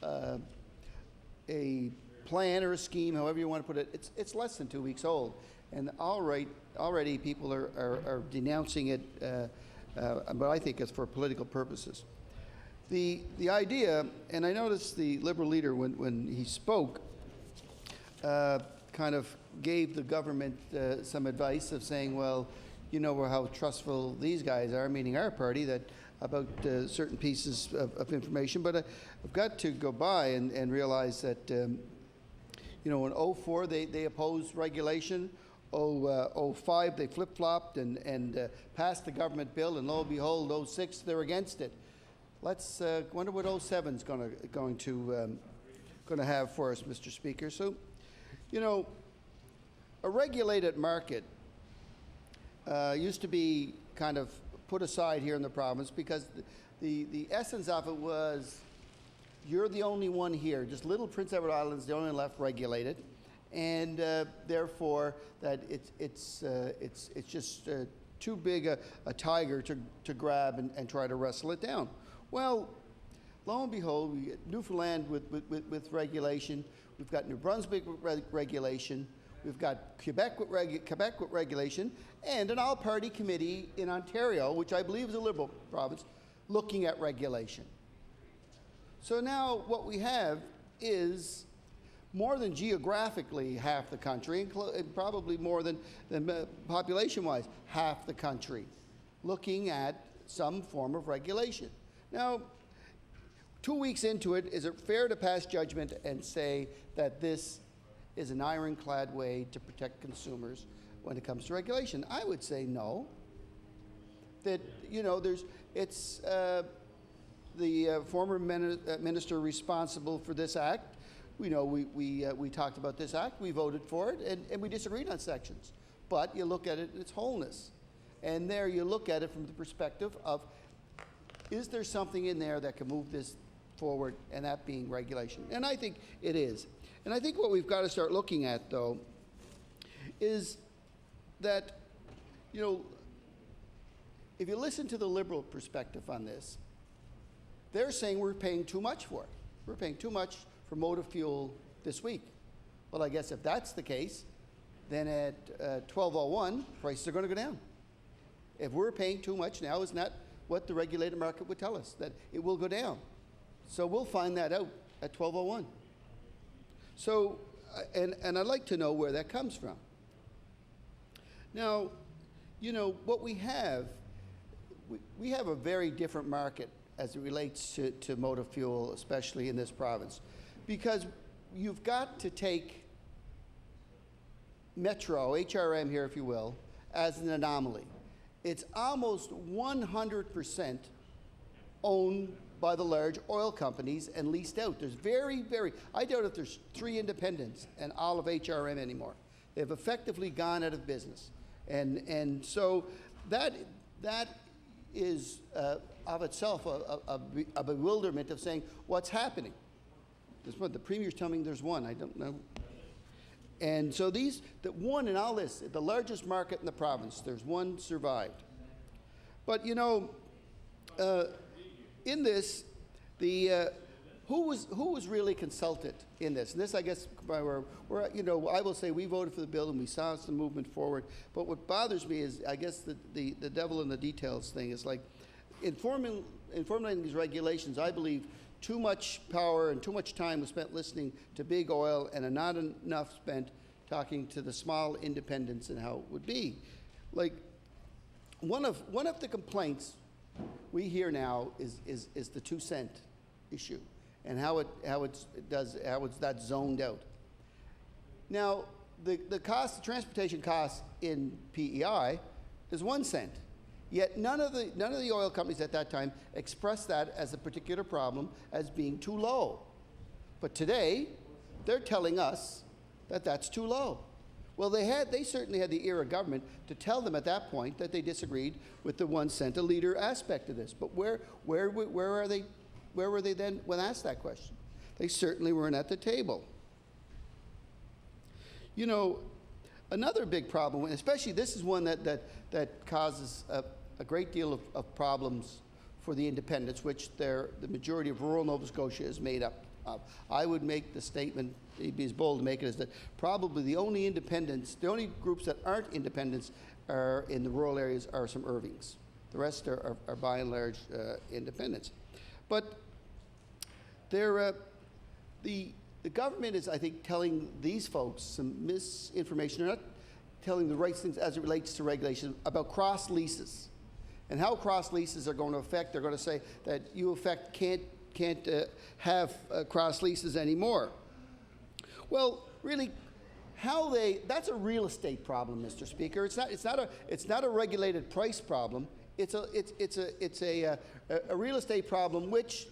a plan or a scheme, however you want to put it. It's less than 2 weeks old, and already people are denouncing it, but I think it's for political purposes. The idea, and I noticed the Liberal leader when he spoke, kind of gave the government some advice of saying, well, you know how trustful these guys are, meaning our party, that about certain pieces of information. But I've got to go by and realize that, in 2004 they opposed regulation. 2005 they flip-flopped and passed the government bill, and lo and behold, 2006 they're against it. Let's wonder what 2007 is going to have for us, Mr. Speaker. So, a regulated market used to be kind of put aside here in the province because the essence of it was you're the only one here. Just little Prince Edward Island's the only left regulated, and therefore that it's just too big a tiger to grab and try to wrestle it down. Well, lo and behold, we get Newfoundland with regulation. We've got New Brunswick with regulation. We've got Quebec with regulation, and an all-party committee in Ontario, which I believe is a Liberal province, looking at regulation. So now what we have is more than geographically half the country, and probably more than population-wise half the country, looking at some form of regulation. Now, 2 weeks into it, is it fair to pass judgment and say that this is an ironclad way to protect consumers when it comes to regulation? I would say no. That, it's the former minister responsible for this act. We talked about this act, we voted for it, and we disagreed on sections. But you look at it in its wholeness. And there you look at it from the perspective of, is there something in there that can move this forward, and that being regulation? And I think it is. And I think what we've got to start looking at, though, is that, if you listen to the Liberal perspective on this, they're saying we're paying too much for it. We're paying too much for motor fuel this week. Well, I guess if that's the case, then at 12:01, prices are going to go down. If we're paying too much now, isn't that what the regulated market would tell us, that it will go down. So we'll find that out at 12:01. So, and I'd like to know where that comes from. Now, you know, what we have a very different market as it relates to motor fuel, especially in this province, because you've got to take Metro, HRM here if you will, as an anomaly. It's almost 100% owned by the large oil companies and leased out. There's I doubt if there's 3 independents and all of HRM anymore. They've effectively gone out of business. And so that is of itself a bewilderment of saying, what's happening? There's one, the Premier's telling me there's one, I don't know. And so the one in all this, the largest market in the province, there's one survived. But you know, in this, who was really consulted in this? And this, I guess, you know, I will say we voted for the bill and we saw some movement forward. But what bothers me is, I guess, the devil in the details thing is like, in formulating these regulations, I believe too much power and too much time was spent listening to big oil and not enough spent talking to the small independents and how it would be. Like, one of the complaints we hear now is the 2 cent issue and how it's that zoned out. Now, the transportation cost in PEI is 1 cent. Yet none of the oil companies at that time expressed that as a particular problem as being too low. But today, they're telling us that that's too low. Well, they certainly had the ear of government to tell them at that point that they disagreed with the 1 cent a liter aspect of this. But where were they then when asked that question? They certainly weren't at the table. You know, another big problem, and especially this is one that causes a great deal of problems for the independents, which the majority of rural Nova Scotia is made up of. I would make the statement, be as bold to make it, is that probably the only groups that aren't independents are in the rural areas are some Irvings. The rest are by and large independents. But the government is, I think, telling these folks some misinformation. They're not telling the right things as it relates to regulation about cross leases and how cross leases are going to affect. They're going to say that you can't have cross leases anymore. Well, really, that's a real estate problem, Mr. Speaker. It's not a regulated price problem. It's a real estate problem which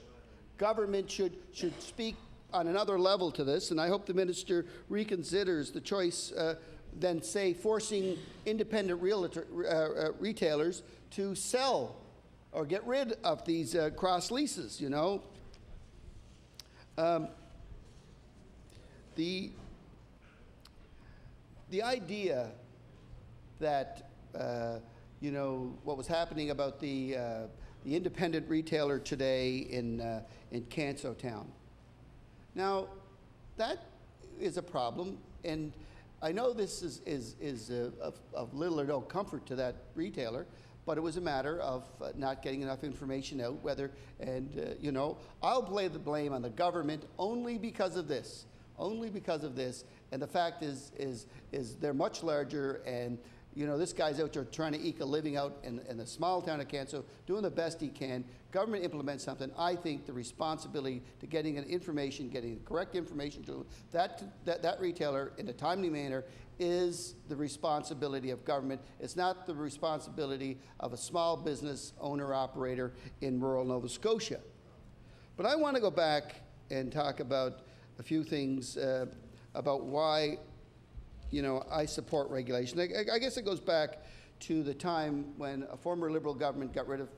government should speak on another level to this, and I hope the minister reconsiders the choice than, say, forcing independent retailers to sell or get rid of these cross leases, you know. The idea that, you know, what was happening about the independent retailer today in Canso Town. Now, that is a problem, and I know this is of little or no comfort to that retailer, but it was a matter of not getting enough information out, you know, I'll lay the blame on the government only because of this, and the fact is they're much larger, and you know, this guy's out there trying to eke a living out in the small town of Canso, doing the best he can. Government implements something. I think the responsibility to getting the correct information to that retailer in a timely manner is the responsibility of government. It's not the responsibility of a small business owner-operator in rural Nova Scotia. But I want to go back and talk about a few things about why, you know, I support regulation. I guess it goes back to the time when a former Liberal government got rid of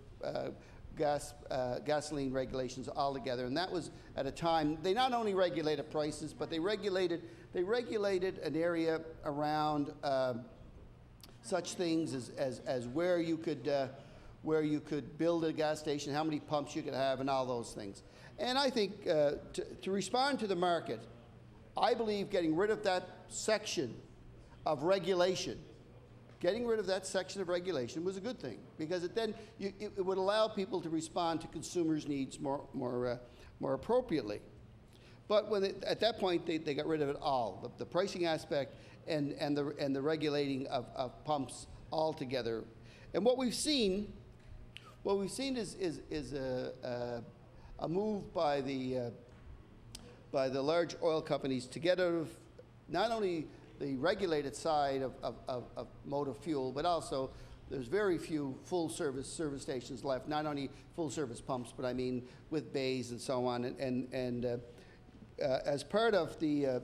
gasoline regulations altogether, and that was at a time they not only regulated prices, but they regulated an area around such things as where you could build a gas station, how many pumps you could have, and all those things. And I think to respond to the market, I believe getting rid of that section of regulation getting rid of that section of regulation was a good thing, because it would allow people to respond to consumers' needs more appropriately. But at that point, they got rid of it all, the pricing aspect and the regulating of pumps altogether. And what we've seen is a move by the large oil companies to get out of not only the regulated side of motor fuel, but also there's very few full service stations left, not only full service pumps, but I mean with bays and so on. And as part of the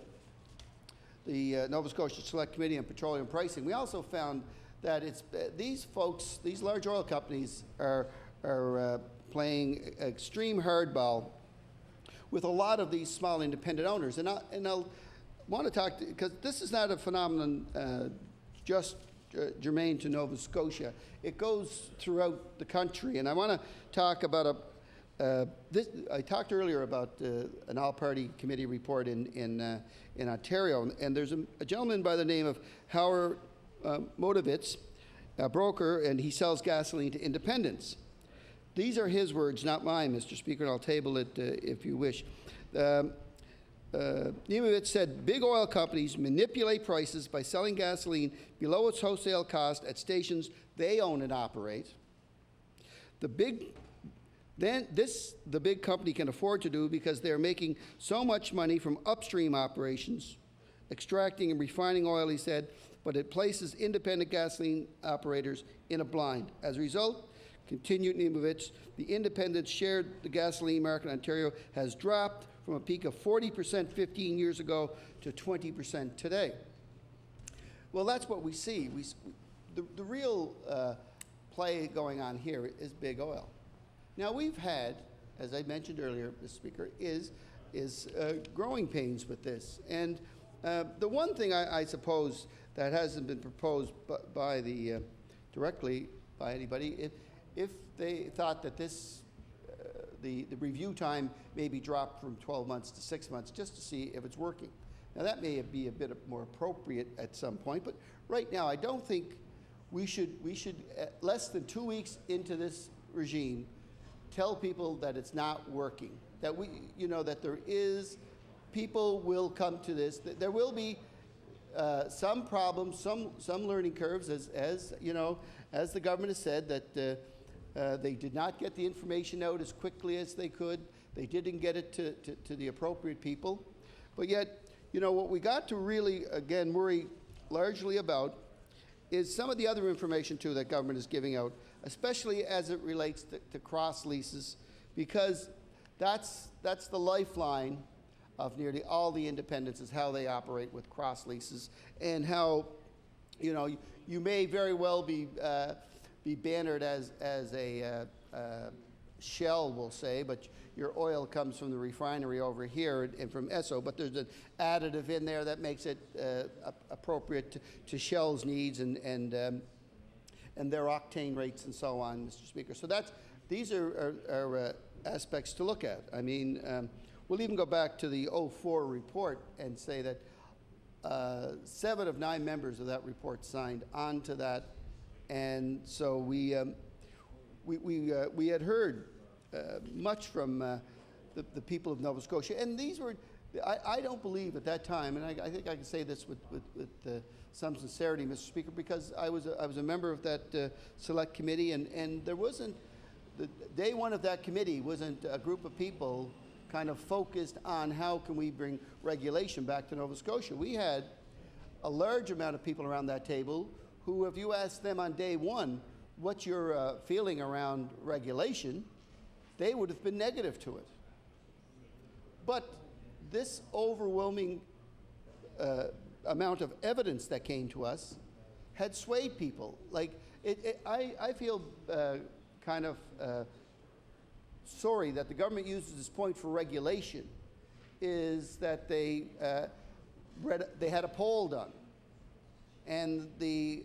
Nova Scotia Select Committee on Petroleum Pricing, we also found that these large oil companies are playing extreme hardball with a lot of these small independent owners. And I'll want to talk, because this is not a phenomenon just germane to Nova Scotia. It goes throughout the country. And I want to talk about I talked earlier about an all-party committee report in Ontario. And there's a gentleman by the name of Howard Motovitz, a broker, and he sells gasoline to independents. These are his words, not mine, Mr. Speaker, and I'll table it if you wish. Nemowitz said, big oil companies manipulate prices by selling gasoline below its wholesale cost at stations they own and operate. The big company can afford to do because they're making so much money from upstream operations, extracting and refining oil, he said, but it places independent gasoline operators in a blind. As a result, continued Nemowitz, the independents shared the gasoline market in Ontario has dropped from a peak of 40% 15 years ago to 20% today. Well, that's what we see. The real play going on here is big oil. Now, we've had, as I mentioned earlier, Mr. Speaker, is growing pains with this. And the one thing I suppose that hasn't been proposed by directly by anybody, if they thought that this, the review time may be dropped from 12 months to 6 months just to see if it's working. Now, that may be a bit more appropriate at some point, but right now I don't think we should less than 2 weeks into this regime, tell people that it's not working, that that there is, people will come to this, that there will be some problems, some learning curves, as the government has said, that they did not get the information out as quickly as they could. They didn't get it to the appropriate people. But yet, what we got to really, again, worry largely about is some of the other information, too, that government is giving out, especially as it relates to cross leases, because that's the lifeline of nearly all the independents, is how they operate with cross leases, and how, you may very well be bannered as a Shell, we'll say, but your oil comes from the refinery over here and from Esso, but there's an additive in there that makes it appropriate to Shell's needs and their octane rates and so on, Mr. Speaker. So these are aspects to look at. I mean, we'll even go back to the 2004 report and say that 7 of 9 members of that report signed on to that. And so we had heard much from the people of Nova Scotia, and these were, I don't believe at that time, and I think I can say this with some sincerity, Mr. Speaker, because I was a member of that select committee, and there wasn't, the day one of that committee wasn't a group of people kind of focused on how can we bring regulation back to Nova Scotia. We had a large amount of people around that table who, if you asked them on day one, what's your feeling around regulation, they would have been negative to it. But this overwhelming amount of evidence that came to us had swayed people. Like, I feel kind of sorry that the government uses this point for regulation, is that they had a poll done. And the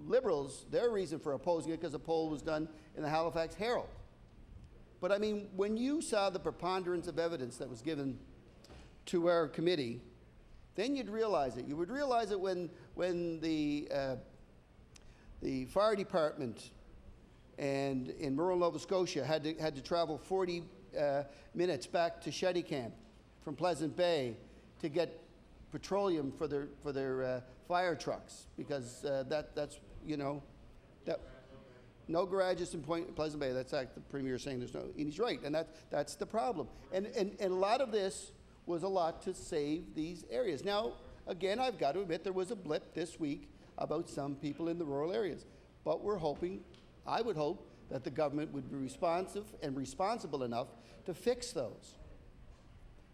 Liberals, their reason for opposing it, because a poll was done in the Halifax Herald. But I mean, when you saw the preponderance of evidence that was given to our committee, then you'd realize it. You would realize it when when the fire department and in rural Nova Scotia had to travel 40 minutes back to Shetty Camp from Pleasant Bay to get petroleum for their fire trucks, because that's no garages in Pleasant Bay. That's like the Premier saying there's no, and he's right, and that's the problem. And a lot of this was a lot to save these areas. Now, again, I've got to admit there was a blip this week about some people in the rural areas, but we're hoping, I would hope, that the government would be responsive and responsible enough to fix those.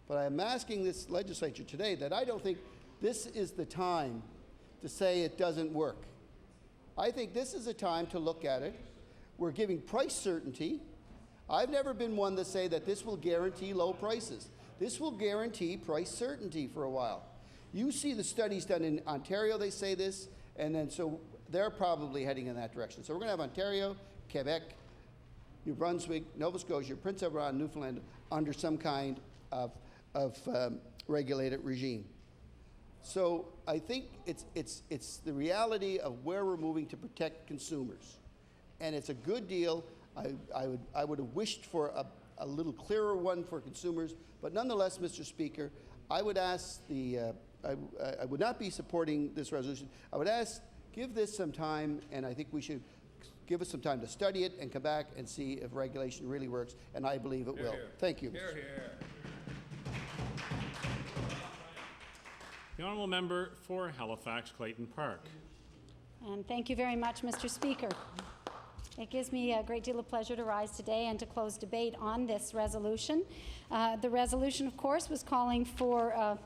But I'm asking this legislature today that I don't think this is the time to say it doesn't work. I think this is a time to look at it. We're giving price certainty. I've never been one to say that this will guarantee low prices. This will guarantee price certainty for a while. You see the studies done in Ontario, they say this, and then so they're probably heading in that direction. So we're going to have Ontario, Quebec, New Brunswick, Nova Scotia, Prince Edward Island, Newfoundland under some kind of regulated regime. So I think it's the reality of where we're moving to protect consumers, and it's a good deal. I would have wished for a little clearer one for consumers, but nonetheless, Mr. Speaker, I would ask I would not be supporting this resolution. I would ask, give this some time, and I think we should give us some time to study it and come back and see if regulation really works, and I believe it will. Thank you. Hear, hear. The Honourable Member for Halifax Clayton Park. And thank you very much, Mr. Speaker. It gives me a great deal of pleasure to rise today and to close debate on this resolution. The resolution, of course, was calling for,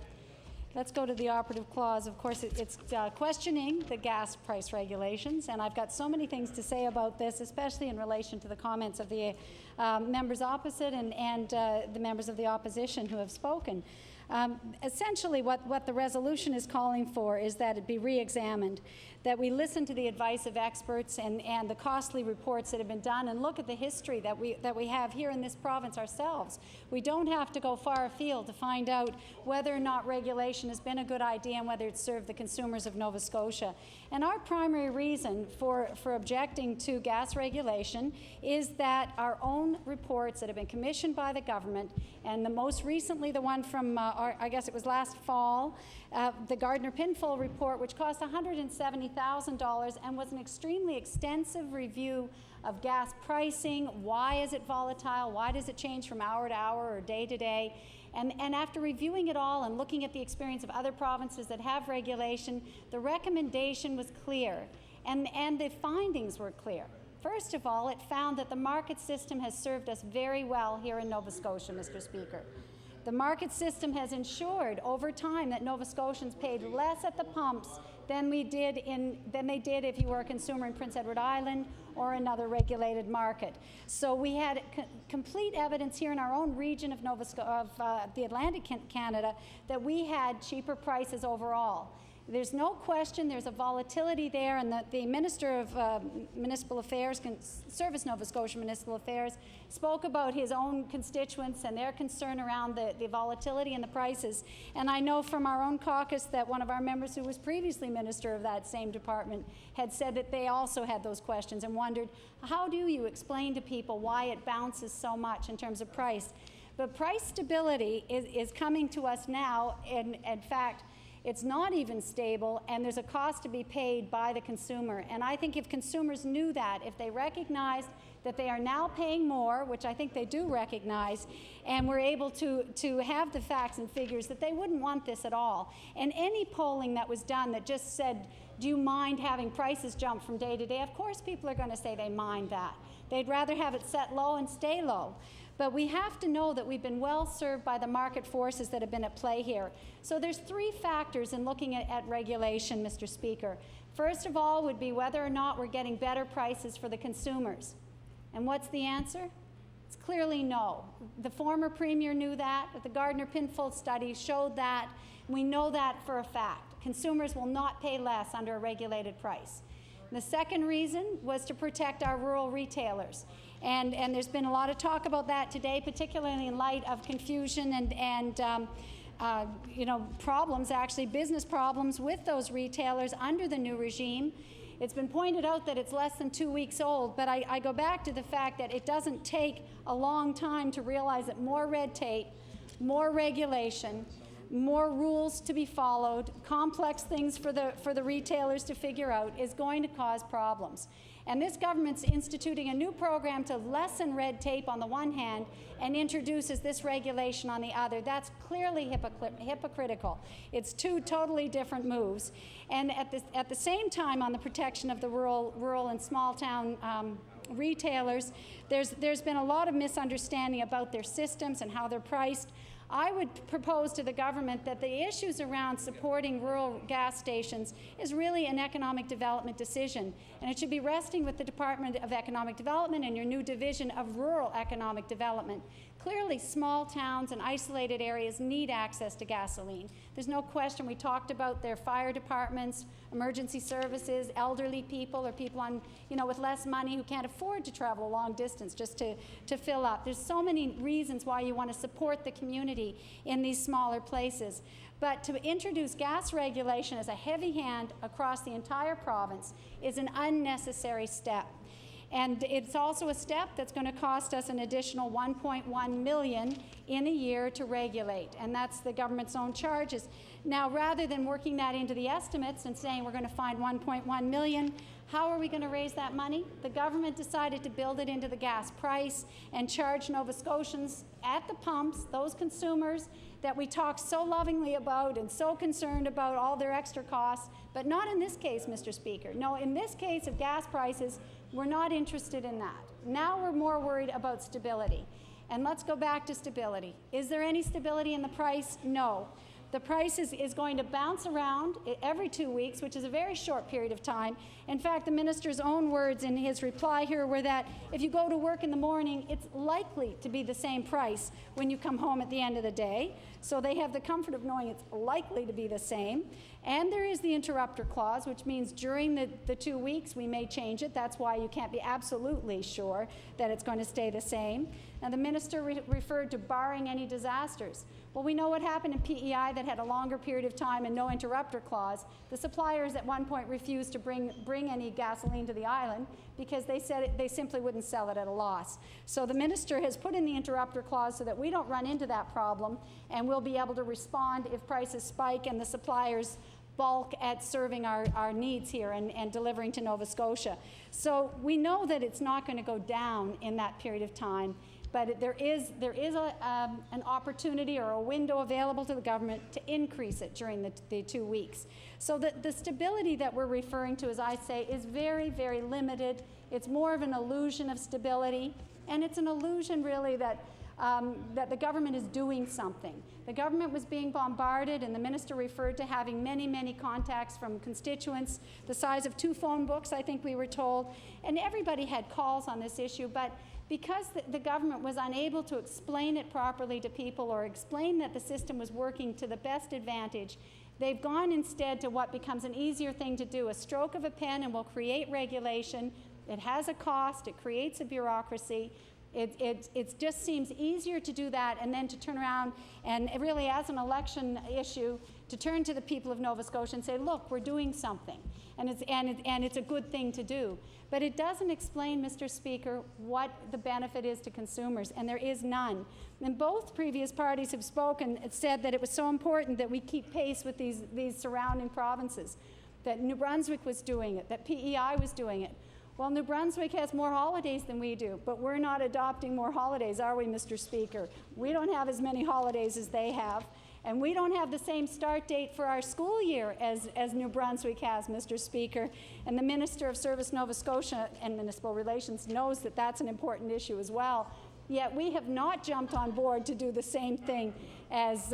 let's go to the operative clause. Of course, it's questioning the gas price regulations, and I've got so many things to say about this, especially in relation to the comments of the members opposite and the members of the opposition who have spoken. Essentially, what the resolution is calling for is that it be re-examined, that we listen to the advice of experts and the costly reports that have been done, and look at the history that we have here in this province ourselves. We don't have to go far afield to find out whether or not regulation has been a good idea and whether it's served the consumers of Nova Scotia. And our primary reason for objecting to gas regulation is that our own reports that have been commissioned by the government, and the most recently the one from I guess it was last fall, the Gardner-Pinfold report, which cost $170,000 and was an extremely extensive review of gas pricing. Why is it volatile? Why does it change from hour to hour or day to day? And after reviewing it all and looking at the experience of other provinces that have regulation, the recommendation was clear, and the findings were clear. First of all, it found that the market system has served us very well here in Nova Scotia, Mr. Speaker. The market system has ensured over time that Nova Scotians paid less at the pumps than they did if you were a consumer in Prince Edward Island or another regulated market. So we had complete evidence here in our own region of the Atlantic Canada that we had cheaper prices overall. There's no question there's a volatility there, and the Minister of Municipal Affairs, Service Nova Scotia Municipal Affairs, spoke about his own constituents and their concern around the volatility and the prices. And I know from our own caucus that one of our members who was previously Minister of that same department had said that they also had those questions and wondered, how do you explain to people why it bounces so much in terms of price? But price stability is coming to us now, and in fact, it's not even stable, and there's a cost to be paid by the consumer. And I think if consumers knew that, if they recognized that they are now paying more, which I think they do recognize, and were able to have the facts and figures, that they wouldn't want this at all. And any polling that was done that just said, do you mind having prices jump from day to day? Of course people are going to say they mind that. They'd rather have it set low and stay low. But we have to know that we've been well served by the market forces that have been at play here. So there's three factors in looking at regulation, Mr. Speaker. First of all would be whether or not we're getting better prices for the consumers. And what's the answer? It's clearly no. The former Premier knew that. The Gardner-Pinfold study showed that. We know that for a fact. Consumers will not pay less under a regulated price. And the second reason was to protect our rural retailers. And there's been a lot of talk about that today, particularly in light of confusion and problems, actually business problems with those retailers under the new regime. It's been pointed out that it's less than 2 weeks old, but I go back to the fact that it doesn't take a long time to realize that more red tape, more regulation, more rules to be followed, complex things for the retailers to figure out is going to cause problems. And this government's instituting a new program to lessen red tape on the one hand and introduces this regulation on the other. That's clearly hypocritical. It's two totally different moves. And at the same time, on the protection of the rural and small town retailers, there's been a lot of misunderstanding about their systems and how they're priced. I would propose to the government that the issues around supporting rural gas stations is really an economic development decision, and it should be resting with the Department of Economic Development and your new division of rural economic development. Clearly, small towns and isolated areas need access to gasoline. There's no question. We talked about their fire departments, emergency services, elderly people, or people on, with less money who can't afford to travel a long distance just to fill up. There's so many reasons why you want to support the community in these smaller places. But to introduce gas regulation as a heavy hand across the entire province is an unnecessary step. And it's also a step that's going to cost us an additional $1.1 million in a year to regulate, and that's the government's own charges. Now, rather than working that into the estimates and saying we're going to find $1.1 million, how are we going to raise that money? The government decided to build it into the gas price and charge Nova Scotians at the pumps, those consumers that we talk so lovingly about and so concerned about all their extra costs, but not in this case, Mr. Speaker. No, in this case of gas prices, we're not interested in that. Now we're more worried about stability. And let's go back to stability. Is there any stability in the price? No. The price is going to bounce around every 2 weeks, which is a very short period of time. In fact, the minister's own words in his reply here were that if you go to work in the morning, it's likely to be the same price when you come home at the end of the day. So they have the comfort of knowing it's likely to be the same. And there is the interrupter clause, which means during the 2 weeks we may change it. That's why you can't be absolutely sure that it's going to stay the same. Now, the minister referred to barring any disasters. Well, we know what happened in PEI that had a longer period of time and no interrupter clause. The suppliers at one point refused to bring any gasoline to the island because they said they simply wouldn't sell it at a loss. So the minister has put in the interrupter clause so that we don't run into that problem, and we'll be able to respond if prices spike and the suppliers bulk at serving our needs here and delivering to Nova Scotia. So we know that it's not going to go down in that period of time, but there is an opportunity or a window available to the government to increase it during the 2 weeks. So the stability that we're referring to, as I say, is very, very limited. It's more of an illusion of stability, and it's an illusion really that the government is doing something. The government was being bombarded, and the minister referred to having many, many contacts from constituents, the size of 2 phone books, I think we were told, and everybody had calls on this issue, but because the government was unable to explain it properly to people or explain that the system was working to the best advantage, they've gone instead to what becomes an easier thing to do, a stroke of a pen, and we'll create regulation. It has a cost, it creates a bureaucracy. It just seems easier to do that and then to turn around and really as an election issue to turn to the people of Nova Scotia and say, look, we're doing something, and it's a good thing to do. But it doesn't explain, Mr. Speaker, what the benefit is to consumers, and there is none. And both previous parties have spoken and said that it was so important that we keep pace with these surrounding provinces, that New Brunswick was doing it, that PEI was doing it. Well, New Brunswick has more holidays than we do, but we're not adopting more holidays, are we, Mr. Speaker? We don't have as many holidays as they have, and we don't have the same start date for our school year as New Brunswick has, Mr. Speaker. And the Minister of Service Nova Scotia and Municipal Relations knows that that's an important issue as well. Yet we have not jumped on board to do the same thing as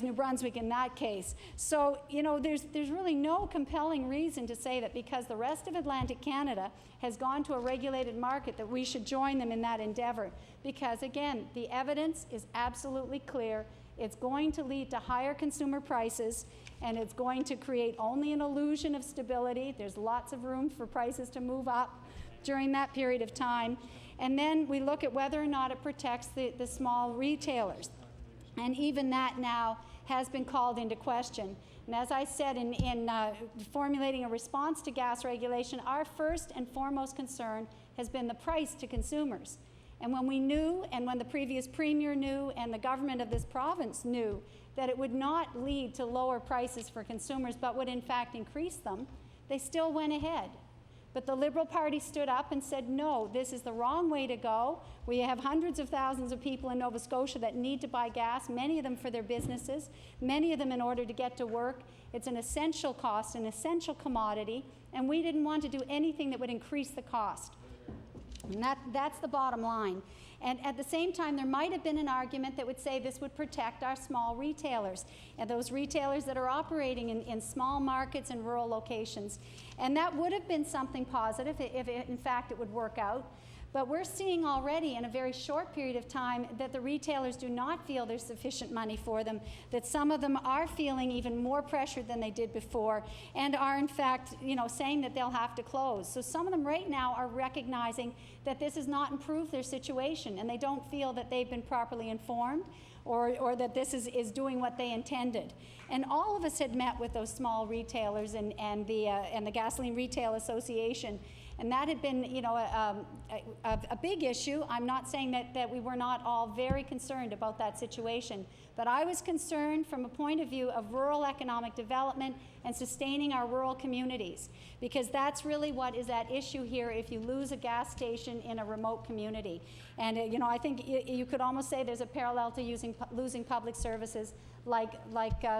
New Brunswick in that case. So, there's really no compelling reason to say that because the rest of Atlantic Canada has gone to a regulated market that we should join them in that endeavor. Because, again, the evidence is absolutely clear. It's going to lead to higher consumer prices, and it's going to create only an illusion of stability. There's lots of room for prices to move up during that period of time. And then we look at whether or not it protects the small retailers. And even that now has been called into question. And as I said in formulating a response to gas regulation, our first and foremost concern has been the price to consumers. And when we knew, and when the previous premier knew, and the government of this province knew, that it would not lead to lower prices for consumers, but would in fact increase them, they still went ahead. But the Liberal Party stood up and said, no, this is the wrong way to go. We have hundreds of thousands of people in Nova Scotia that need to buy gas, many of them for their businesses, many of them in order to get to work. It's an essential cost, an essential commodity, and we didn't want to do anything that would increase the cost. And that's the bottom line. And at the same time, there might have been an argument that would say this would protect our small retailers and those retailers that are operating in small markets and rural locations. And that would have been something positive if in fact it would work out. But we're seeing already in a very short period of time that the retailers do not feel there's sufficient money for them, that some of them are feeling even more pressured than they did before, and are in fact, saying that they'll have to close. So some of them right now are recognizing that this has not improved their situation, and they don't feel that they've been properly informed or that this is doing what they intended. And all of us had met with those small retailers and the Gasoline Retail Association. And that had been, a big issue. I'm not saying that we were not all very concerned about that situation, but I was concerned from a point of view of rural economic development and sustaining our rural communities, because that's really what is at issue here if you lose a gas station in a remote community. And, I think you could almost say there's a parallel to losing public services like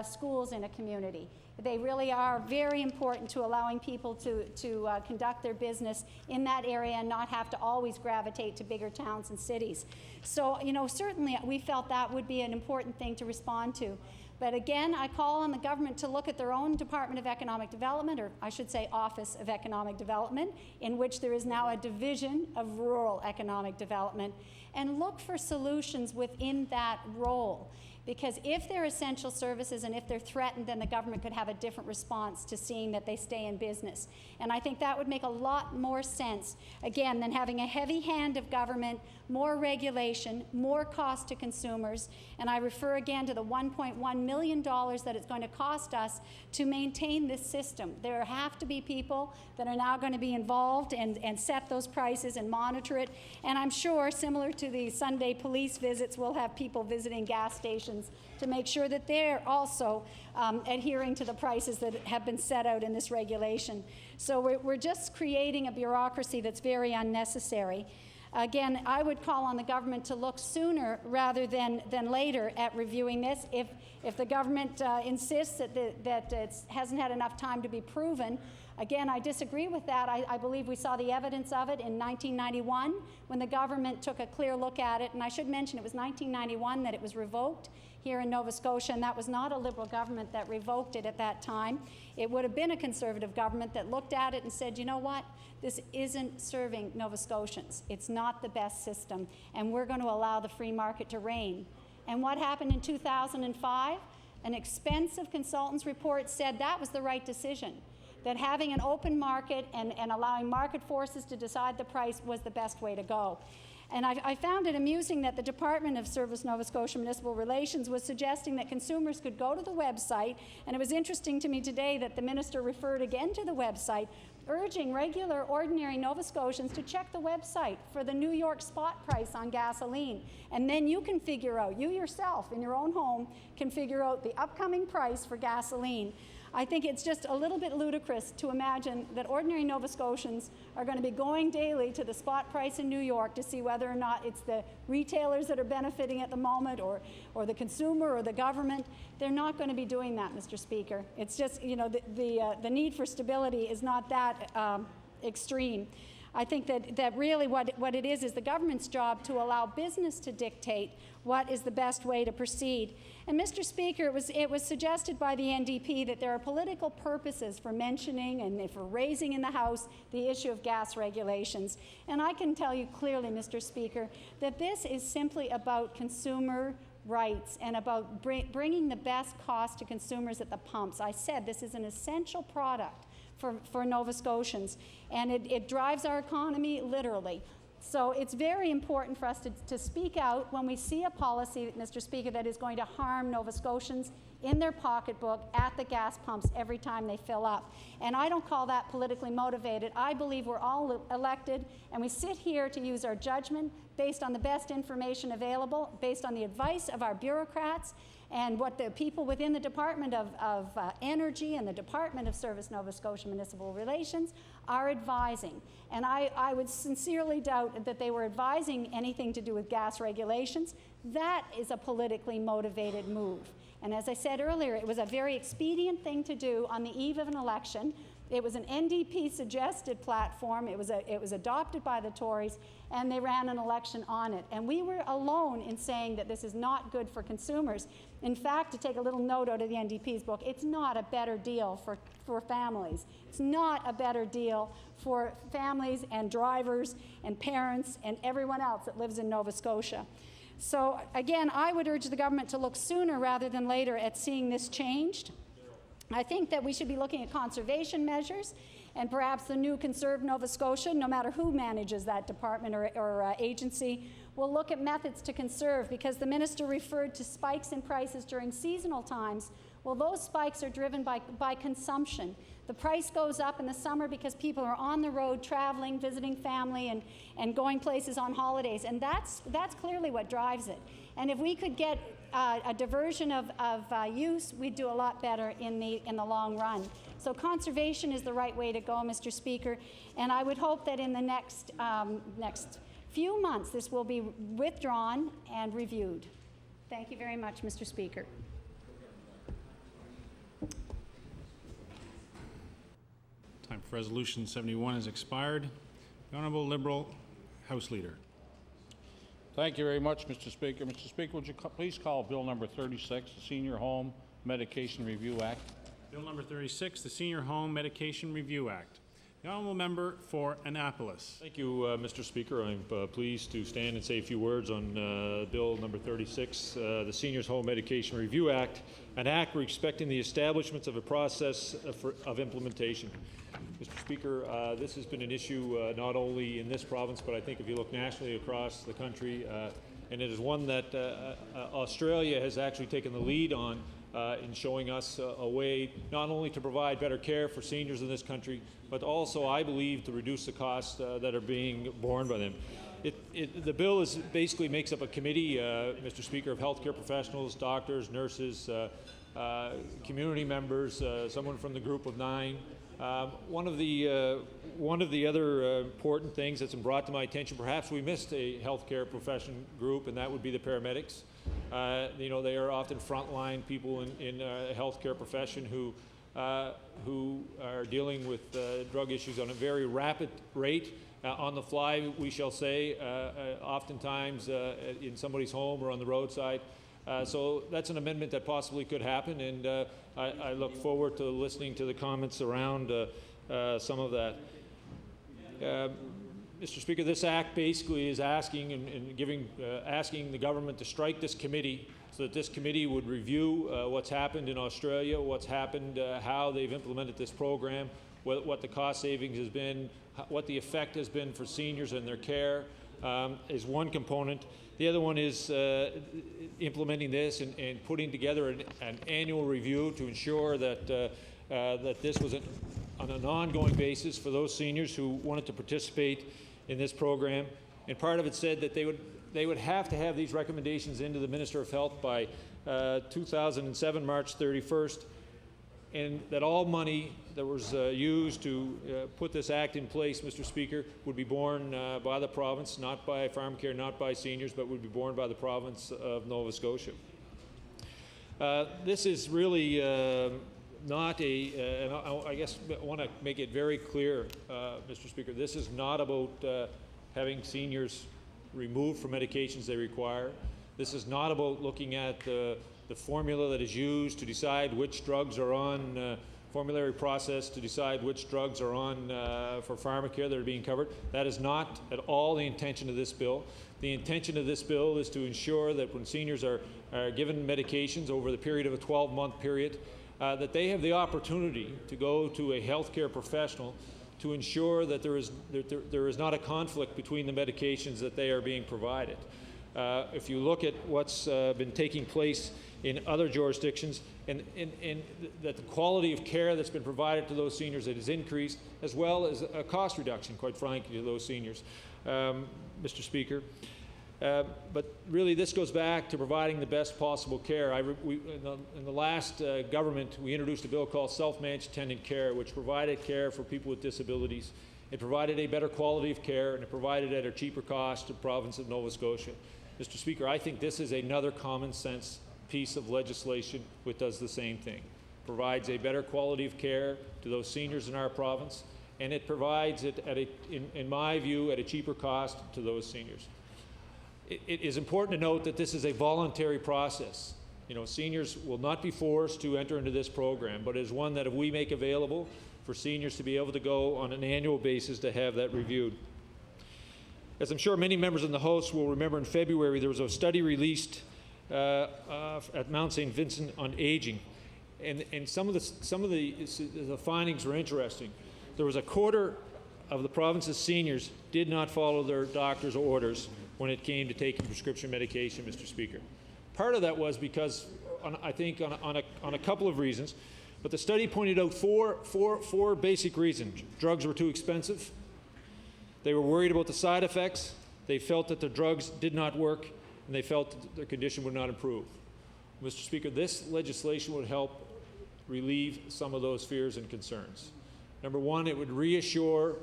schools in a community. They really are very important to allowing people to conduct their business in that area and not have to always gravitate to bigger towns and cities. So, certainly we felt that would be an important thing to respond to. But again, I call on the government to look at their own Department of Economic Development, or I should say Office of Economic Development, in which there is now a division of rural economic development, and look for solutions within that role. Because if they're essential services and if they're threatened, then the government could have a different response to seeing that they stay in business. And I think that would make a lot more sense, again, than having a heavy hand of government, more regulation, more cost to consumers. And I refer again to the $1.1 million that it's going to cost us to maintain this system. There have to be people that are now going to be involved and set those prices and monitor it. And I'm sure, similar to the Sunday police visits, we'll have people visiting gas stations to make sure that they're also adhering to the prices that have been set out in this regulation. So we're just creating a bureaucracy that's very unnecessary. Again, I would call on the government to look sooner rather than later at reviewing this. If the government insists that it hasn't had enough time to be proven, again, I disagree with that. I believe we saw the evidence of it in 1991 when the government took a clear look at it. And I should mention it was 1991 that it was revoked here in Nova Scotia, and that was not a Liberal government that revoked it at that time. It would have been a Conservative government that looked at it and said, you know what, this isn't serving Nova Scotians. It's not the best system, and we're going to allow the free market to reign. And what happened in 2005? An expensive consultant's report said that was the right decision, that having an open market and allowing market forces to decide the price was the best way to go. And I found it amusing that the Department of Service Nova Scotia Municipal Relations was suggesting that consumers could go to the website, and it was interesting to me today that the minister referred again to the website, urging regular, ordinary Nova Scotians to check the website for the New York spot price on gasoline. And then you can figure out, you yourself in your own home can figure out the upcoming price for gasoline. I think it's just a little bit ludicrous to imagine that ordinary Nova Scotians are going to be going daily to the spot price in New York to see whether or not it's the retailers that are benefiting at the moment or the consumer or the government. They're not going to be doing that, Mr. Speaker. It's just, the need for stability is not that extreme. I think that really what it is the government's job to allow business to dictate what is the best way to proceed. And Mr. Speaker, it was suggested by the NDP that there are political purposes for mentioning and for raising in the House the issue of gas regulations. And I can tell you clearly, Mr. Speaker, that this is simply about consumer rights and about bringing the best cost to consumers at the pumps. I said this is an essential product for Nova Scotians, and it drives our economy literally. So it's very important for us to speak out when we see a policy, Mr. Speaker, that is going to harm Nova Scotians in their pocketbook at the gas pumps every time they fill up. And I don't call that politically motivated. I believe we're all elected, and we sit here to use our judgment based on the best information available, based on the advice of our bureaucrats, and what the people within the Department of Energy and the Department of Service Nova Scotia Municipal Relations are advising. And I would sincerely doubt that they were advising anything to do with gas regulations. That is a politically motivated move. And as I said earlier, it was a very expedient thing to do on the eve of an election. It was an NDP-suggested platform. It was adopted by the Tories, and they ran an election on it. And we were alone in saying that this is not good for consumers. In fact, to take a little note out of the NDP's book, it's not a better deal for families. It's not a better deal for families and drivers and parents and everyone else that lives in Nova Scotia. So again, I would urge the government to look sooner rather than later at seeing this changed. I think that we should be looking at conservation measures, and perhaps the new Conserve Nova Scotia, no matter who manages that department or agency, will look at methods to conserve, because the minister referred to spikes in prices during seasonal times. Well, those spikes are driven by consumption. The price goes up in the summer because people are on the road traveling, visiting family, and going places on holidays, and that's clearly what drives it. And if we could get a diversion of use, we'd do a lot better in the long run. So conservation is the right way to go, Mr. Speaker, and I would hope that in the next few months this will be withdrawn and reviewed. Thank you very much, Mr. Speaker. Time for Resolution 71 has expired. The Honourable Liberal House Leader. Thank you very much, Mr. Speaker. Mr. Speaker, would you please call Bill number 36, the Senior Home Medication Review Act? Bill number 36, the Senior Home Medication Review Act. The Honourable Member for Annapolis. Thank you, Mr. Speaker. I'm pleased to stand and say a few words on Bill number 36, the Seniors Home Medication Review Act, an act respecting the establishment of a process of implementation. Mr. Speaker, this has been an issue not only in this province, but I think if you look nationally across the country, and it is one that Australia has actually taken the lead on in showing us a way not only to provide better care for seniors in this country, but also, I believe, to reduce the costs that are being borne by them. The bill basically makes up a committee, Mr. Speaker, of healthcare professionals, doctors, nurses, community members, someone from the group of 9. One of the other important things that's been brought to my attention, perhaps we missed a healthcare profession group, and that would be the paramedics. You know, they are often frontline people in a healthcare profession who are dealing with drug issues on a very rapid rate, on the fly, we shall say, oftentimes in somebody's home or on the roadside. So that's an amendment that possibly could happen, and I look forward to listening to the comments around some of that. Mr. Speaker, this act basically is asking asking the government to strike this committee so that this committee would review what's happened in Australia, what's happened, how they've implemented this program, what the cost savings has been, what the effect has been for seniors and their care is one component. The other one is implementing this and putting together an annual review to ensure that that this was on an ongoing basis for those seniors who wanted to participate in this program. And part of it said that they would have to have these recommendations into the Minister of Health by 2007, March 31st, and that all money that was used to put this act in place, Mr. Speaker, would be borne by the province, not by Pharmacare, not by seniors, but would be borne by the province of Nova Scotia. This is really not and I guess I want to make it very clear, Mr. Speaker, this is not about having seniors removed from medications they require. This is not about looking at the formula that is used to decide which drugs are on formulary process to decide which drugs are on for pharmacare that are being covered. That is not at all the intention of this bill. The intention of this bill is to ensure that when seniors are given medications over the period of a 12-month period, that they have the opportunity to go to a healthcare professional to ensure that there is not a conflict between the medications that they are being provided. If you look at what's been taking place in other jurisdictions, and that the quality of care that's been provided to those seniors that has increased, as well as a cost reduction, quite frankly, to those seniors, Mr. Speaker. But really, this goes back to providing the best possible care. In the last government, we introduced a bill called Self-Managed Attendant Care, which provided care for people with disabilities. It provided a better quality of care, and it provided at a cheaper cost to the province of Nova Scotia. Mr. Speaker, I think this is another common sense piece of legislation which does the same thing. Provides a better quality of care to those seniors in our province, and it provides it at in my view, at a cheaper cost to those seniors. It is important to note that this is a voluntary process. You know, seniors will not be forced to enter into this program, but it is one that if we make available for seniors to be able to go on an annual basis to have that reviewed. As I'm sure many members in the House will remember, in February there was a study released at Mount St. Vincent on aging, and some of the findings were interesting. There was a quarter of the province's seniors did not follow their doctor's orders when it came to taking prescription medication, Mr. Speaker. Part of that was because, I think, on a couple of reasons, but the study pointed out four basic reasons. Drugs were too expensive. They were worried about the side effects. They felt that the drugs did not work, and they felt that their condition would not improve. Mr. Speaker, this legislation would help relieve some of those fears and concerns. Number one, it would reassure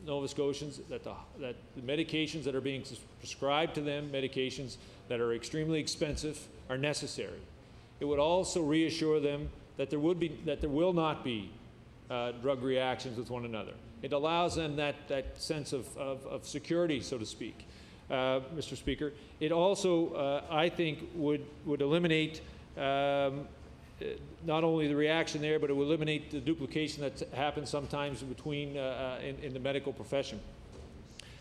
Nova Scotians that the medications that are being prescribed to them, medications that are extremely expensive, are necessary. It would also reassure them that there will not be drug reactions with one another. It allows them that sense of security, so to speak. Mr. Speaker, it also, I think, would eliminate not only the reaction there, but it will eliminate the duplication that happens sometimes between in the medical profession.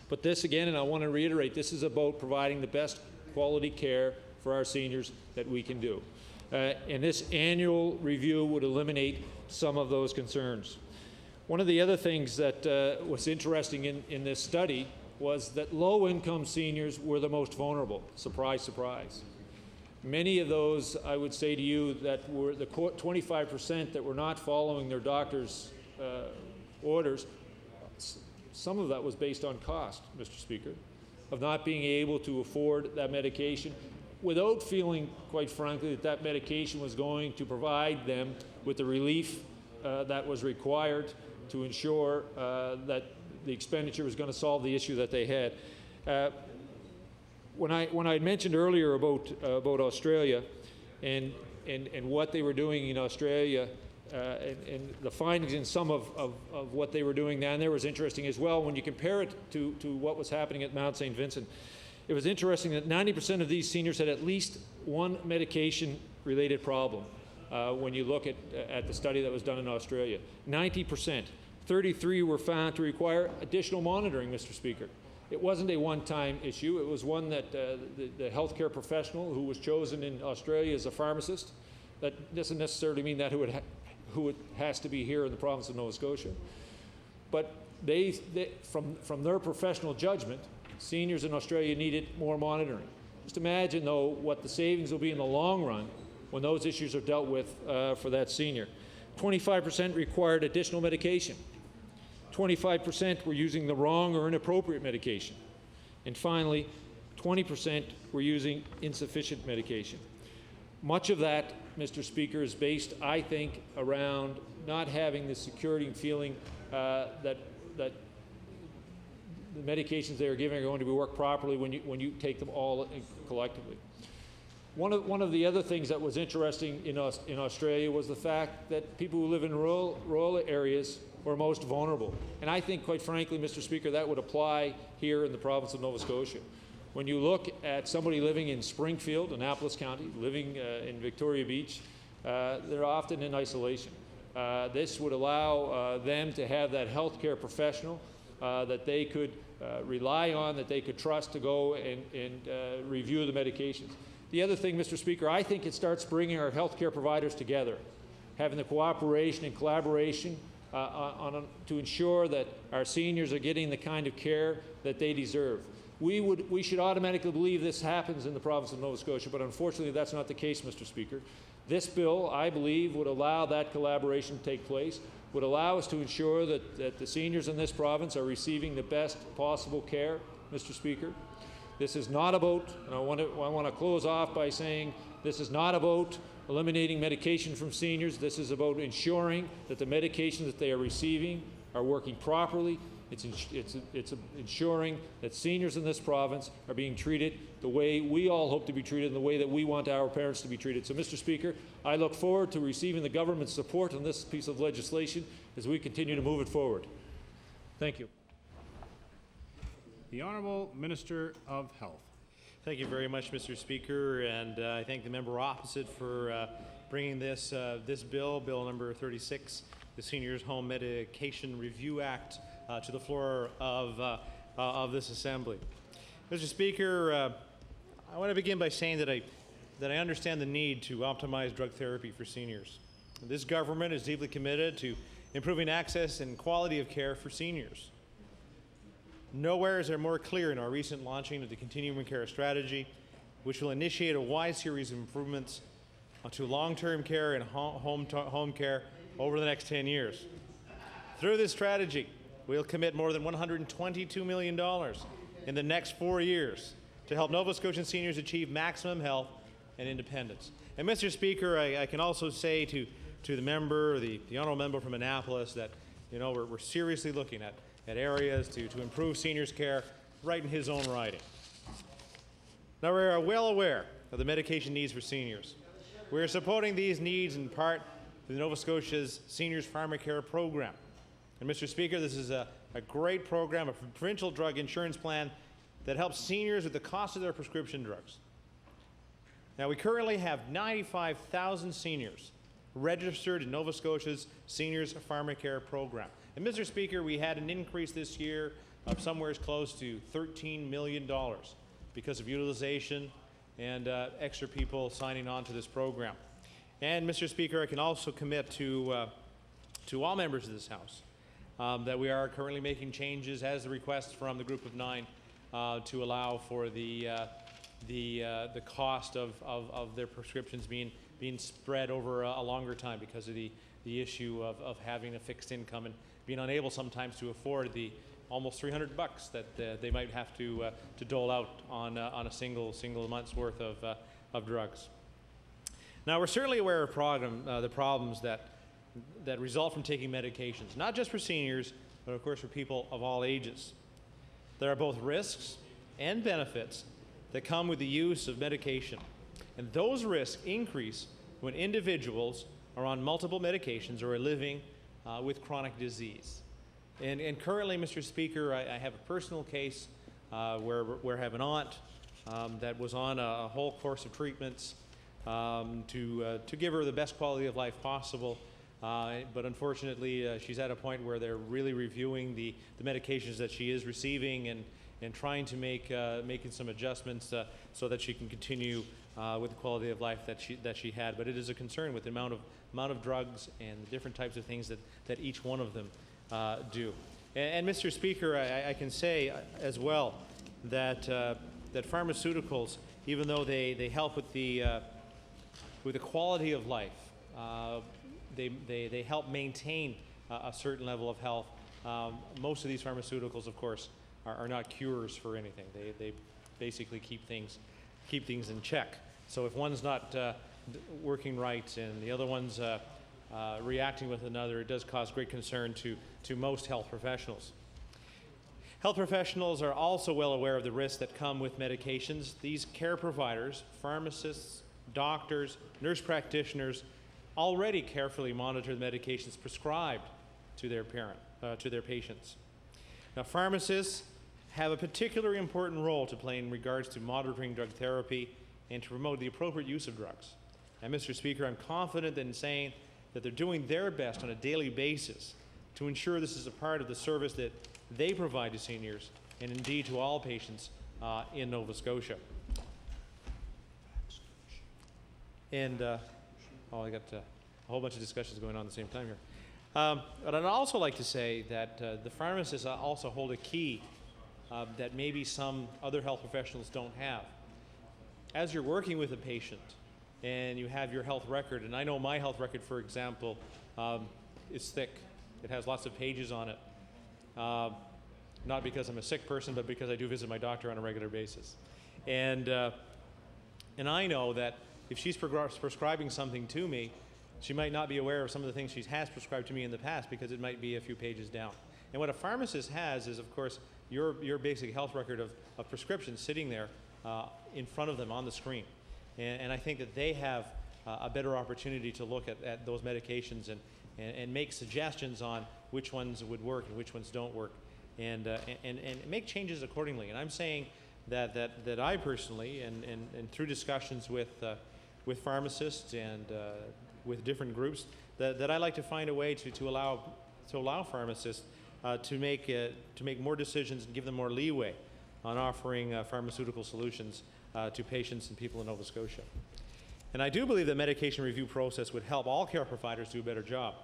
But this, again, and I want to reiterate, this is about providing the best quality care for our seniors that we can do. And this annual review would eliminate some of those concerns. One of the other things that was interesting in this study was that low-income seniors were the most vulnerable. Surprise, surprise. Many of those, I would say to you, that were the 25% that were not following their doctor's orders, some of that was based on cost, Mr. Speaker, of not being able to afford that medication without feeling, quite frankly, that medication was going to provide them with the relief that was required to ensure that the expenditure was going to solve the issue that they had. When I mentioned earlier about Australia and what they were doing in Australia and the findings in some of what they were doing down there was interesting as well. When you compare it to what was happening at Mount St. Vincent, it was interesting that 90% of these seniors had at least one medication-related problem. When you look at the study that was done in Australia, 90%. 33 were found to require additional monitoring, Mr. Speaker. It wasn't a one-time issue. It was one that the healthcare professional who was chosen in Australia as a pharmacist, that doesn't necessarily mean that who it has to be here in the province of Nova Scotia. But from their professional judgment, seniors in Australia needed more monitoring. Just imagine, though, what the savings will be in the long run when those issues are dealt with for that senior. 25% required additional medication. 25% were using the wrong or inappropriate medication. And finally, 20% were using insufficient medication. Much of that, Mr. Speaker, is based, I think, around not having the security and feeling that the medications they are giving are going to be work properly when you take them all collectively. One of the other things that was interesting in Australia was the fact that people who live in rural areas were most vulnerable. And I think, quite frankly, Mr. Speaker, that would apply here in the province of Nova Scotia. When you look at somebody living in Springfield, Annapolis County, living in Victoria Beach, they're often in isolation. This would allow them to have that healthcare professional that they could rely on, that they could trust to go and review the medications. The other thing, Mr. Speaker, I think it starts bringing our healthcare providers together, having the cooperation and collaboration to ensure that our seniors are getting the kind of care that they deserve. We should automatically believe this happens in the province of Nova Scotia, but unfortunately that's not the case, Mr. Speaker. This bill, I believe, would allow that collaboration to take place, would allow us to ensure that the seniors in this province are receiving the best possible care, Mr. Speaker. This is not about, and I want to close off by saying, this is not about eliminating medication from seniors. This is about ensuring that the medications that they are receiving are working properly. It's ensuring that seniors in this province are being treated the way we all hope to be treated and the way that we want our parents to be treated. So, Mr. Speaker, I look forward to receiving the government's support on this piece of legislation as we continue to move it forward. Thank you. The Honourable Minister of Health. Thank you very much, Mr. Speaker, and I thank the member opposite for bringing this bill, Bill number 36, the Seniors Home Medication Review Act, to the floor of this Assembly. Mr. Speaker, I want to begin by saying that I understand the need to optimize drug therapy for seniors. This government is deeply committed to improving access and quality of care for seniors. Nowhere is there more clear in our recent launching of the Continuum Care Strategy, which will initiate a wide series of improvements to long-term care and home care over the next 10 years. Through this strategy, we'll commit more than $122 million in the next 4 years to help Nova Scotian seniors achieve maximum health and independence. And Mr. Speaker, I can also say to the member, the honourable member from Annapolis, that we're seriously looking at areas to improve seniors' care right in his own riding. Now, we are well aware of the medication needs for seniors. We are supporting these needs in part through Nova Scotia's Seniors Pharmacare program. And Mr. Speaker, this is a great program, a provincial drug insurance plan that helps seniors with the cost of their prescription drugs. Now, we currently have 95,000 seniors registered in Nova Scotia's Seniors Pharmacare program. And Mr. Speaker, we had an increase this year of somewhere close to $13 million because of utilization and extra people signing on to this program. And Mr. Speaker, I can also commit to all members of this House that we are currently making changes as the request from the Group of 9 to allow for the cost of their prescriptions being spread over a longer time because of the issue of having a fixed income and being unable sometimes to afford the almost $300 that they might have to dole out on a single month's worth of drugs. Now, we're certainly aware of the problems that result from taking medications, not just for seniors, but of course for people of all ages. There are both risks and benefits that come with the use of medication, and those risks increase when individuals are on multiple medications or are living with chronic disease. And currently, Mr. Speaker, I have a personal case where I have an aunt that was on a whole course of treatments to give her the best quality of life possible. But unfortunately, she's at a point where they're really reviewing the medications that she is receiving and trying to making some adjustments so that she can continue with the quality of life that she had. But it is a concern with the amount of drugs and the different types of things that each one of them do. And Mr. Speaker, I can say as well that pharmaceuticals, even though they help with the quality of life, they help maintain a certain level of health. Most of these pharmaceuticals, of course, are not cures for anything. They basically keep things in check. So if one's not working right and the other one's reacting with another, it does cause great concern to most health professionals. Health professionals are also well aware of the risks that come with medications. These care providers, pharmacists, doctors, nurse practitioners, already carefully monitor the medications prescribed to their patients. Now, pharmacists have a particularly important role to play in regards to monitoring drug therapy and to promote the appropriate use of drugs. And Mr. Speaker, I'm confident in saying that they're doing their best on a daily basis to ensure this is a part of the service that they provide to seniors and indeed to all patients in Nova Scotia. And I got a whole bunch of discussions going on at the same time here. But I'd also like to say that the pharmacists also hold a key that maybe some other health professionals don't have. As you're working with a patient and you have your health record, and I know my health record, for example, is thick. It has lots of pages on it. Not because I'm a sick person, but because I do visit my doctor on a regular basis. And I know that if she's prescribing something to me, she might not be aware of some of the things she has prescribed to me in the past because it might be a few pages down. And what a pharmacist has is, of course, your basic health record of prescriptions sitting there in front of them on the screen. And I think that they have a better opportunity to look at those medications and make suggestions on which ones would work and which ones don't work, and make changes accordingly. And I'm saying that I personally, and through discussions with pharmacists and with different groups, that I like to find a way to allow pharmacists to make more decisions and give them more leeway on offering pharmaceutical solutions to patients and people in Nova Scotia. And I do believe the medication review process would help all care providers do a better job.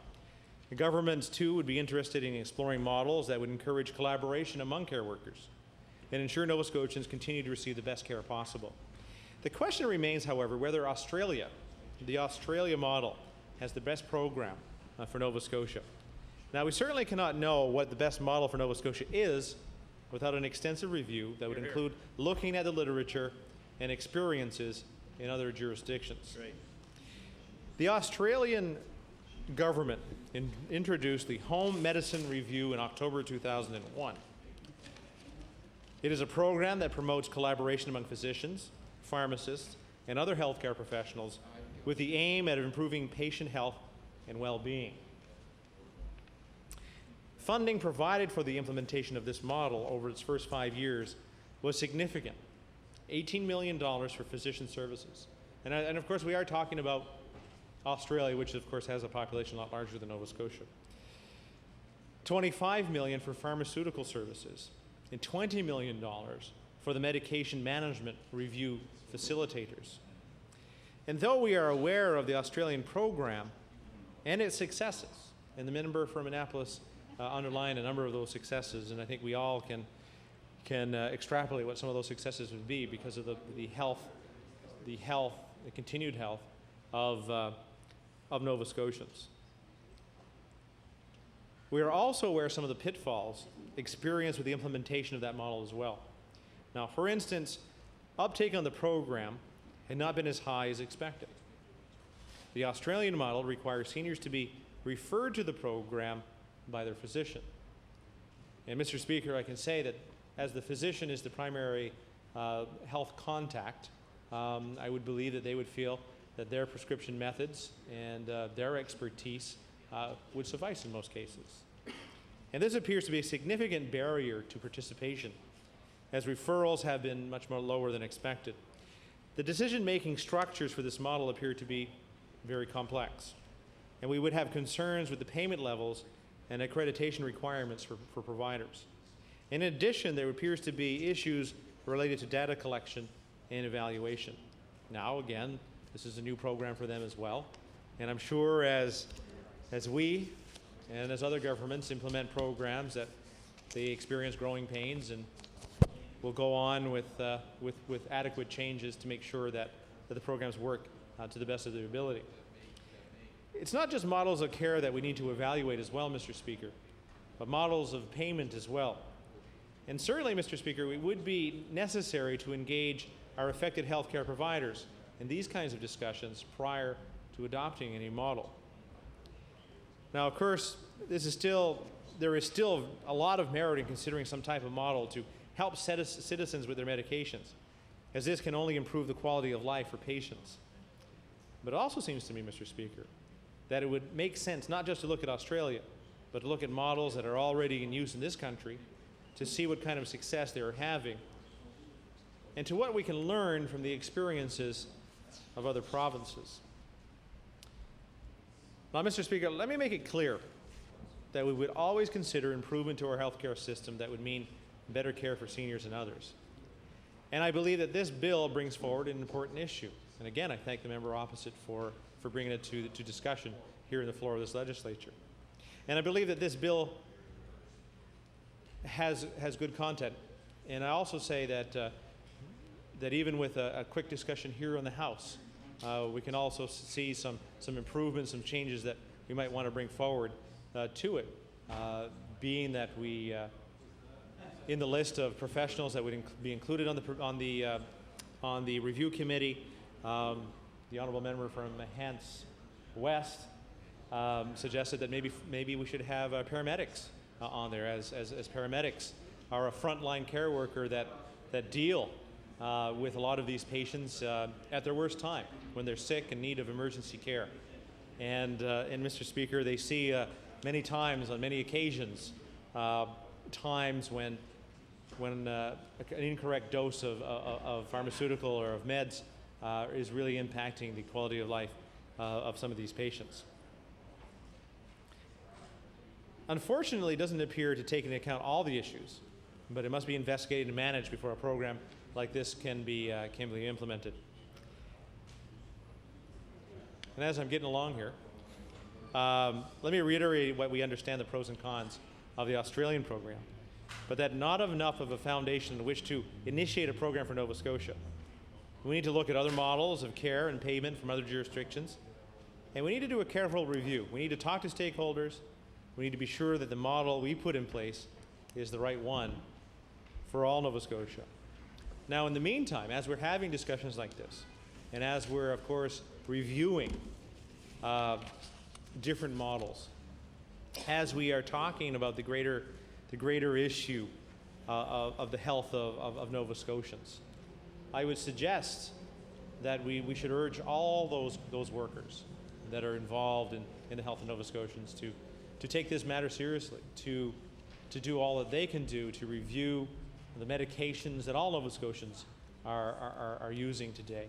The governments, too, would be interested in exploring models that would encourage collaboration among care workers and ensure Nova Scotians continue to receive the best care possible. The question remains, however, whether the Australia model, has the best program for Nova Scotia. Now, we certainly cannot know what the best model for Nova Scotia is without an extensive review that would include looking at the literature and experiences in other jurisdictions. Right. The Australian government introduced the Home Medicine Review in October 2001. It is a program that promotes collaboration among physicians, pharmacists, and other healthcare professionals with the aim at improving patient health and well-being. Funding provided for the implementation of this model over its first 5 years was significant, $18 million for physician services. And of course, we are talking about Australia, which of course has a population a lot larger than Nova Scotia. $25 million for pharmaceutical services, and $20 million for the medication management review facilitators. And though we are aware of the Australian program and its successes, and the member from Annapolis underlined a number of those successes, and I think we all can extrapolate what some of those successes would be because of the continued health of Nova Scotians. We are also aware of some of the pitfalls experienced with the implementation of that model as well. Now, for instance, uptake on the program had not been as high as expected. The Australian model requires seniors to be referred to the program by their physician. And Mr. Speaker, I can say that as the physician is the primary health contact, I would believe that they would feel that their prescription methods and their expertise would suffice in most cases. And this appears to be a significant barrier to participation, as referrals have been much more lower than expected. The decision-making structures for this model appear to be very complex, and we would have concerns with the payment levels and accreditation requirements for providers. In addition, there appears to be issues related to data collection and evaluation. Now, again, this is a new program for them as well, and I'm sure as we and as other governments implement programs that they experience growing pains, and will go on with adequate changes to make sure that the programs work to the best of their ability. It's not just models of care that we need to evaluate as well, Mr. Speaker, but models of payment as well. And certainly, Mr. Speaker, it would be necessary to engage our affected healthcare providers in these kinds of discussions prior to adopting any model. Now, of course, there is still a lot of merit in considering some type of model to help citizens with their medications, as this can only improve the quality of life for patients. But it also seems to me, Mr. Speaker, that it would make sense not just to look at Australia, but to look at models that are already in use in this country to see what kind of success they are having, and to what we can learn from the experiences of other provinces. Now, Mr. Speaker, let me make it clear that we would always consider improvement to our healthcare system that would mean better care for seniors and others. And I believe that this bill brings forward an important issue. And again, I thank the member opposite for bringing it to discussion here in the floor of this legislature. And I believe that this bill has good content. And I also say that that even with a quick discussion here in the House, we can also see some improvements, some changes that we might want to bring forward to it, being that we, in the list of professionals that would be included on the review committee, the honourable member from Hants West suggested that maybe we should have paramedics on there, as paramedics are a frontline care worker that deal with a lot of these patients at their worst time, when they're sick and in need of emergency care. And Mr. Speaker, they see many times, on many occasions, times when an incorrect dose of pharmaceutical or of meds is really impacting the quality of life of some of these patients. Unfortunately, it doesn't appear to take into account all the issues, but it must be investigated and managed before a program like this can be implemented. And as I'm getting along here, let me reiterate what we understand the pros and cons of the Australian program, but that not enough of a foundation in which to initiate a program for Nova Scotia. We need to look at other models of care and payment from other jurisdictions, and we need to do a careful review. We need to talk to stakeholders. We need to be sure that the model we put in place is the right one for all Nova Scotia. Now, in the meantime, as we're having discussions like this, and as we're, of course, reviewing different models, as we are talking about the greater issue of the health of Nova Scotians, I would suggest that we should urge all those workers that are involved in the health of Nova Scotians to take this matter seriously, to do all that they can do to review the medications that all Nova Scotians are using today.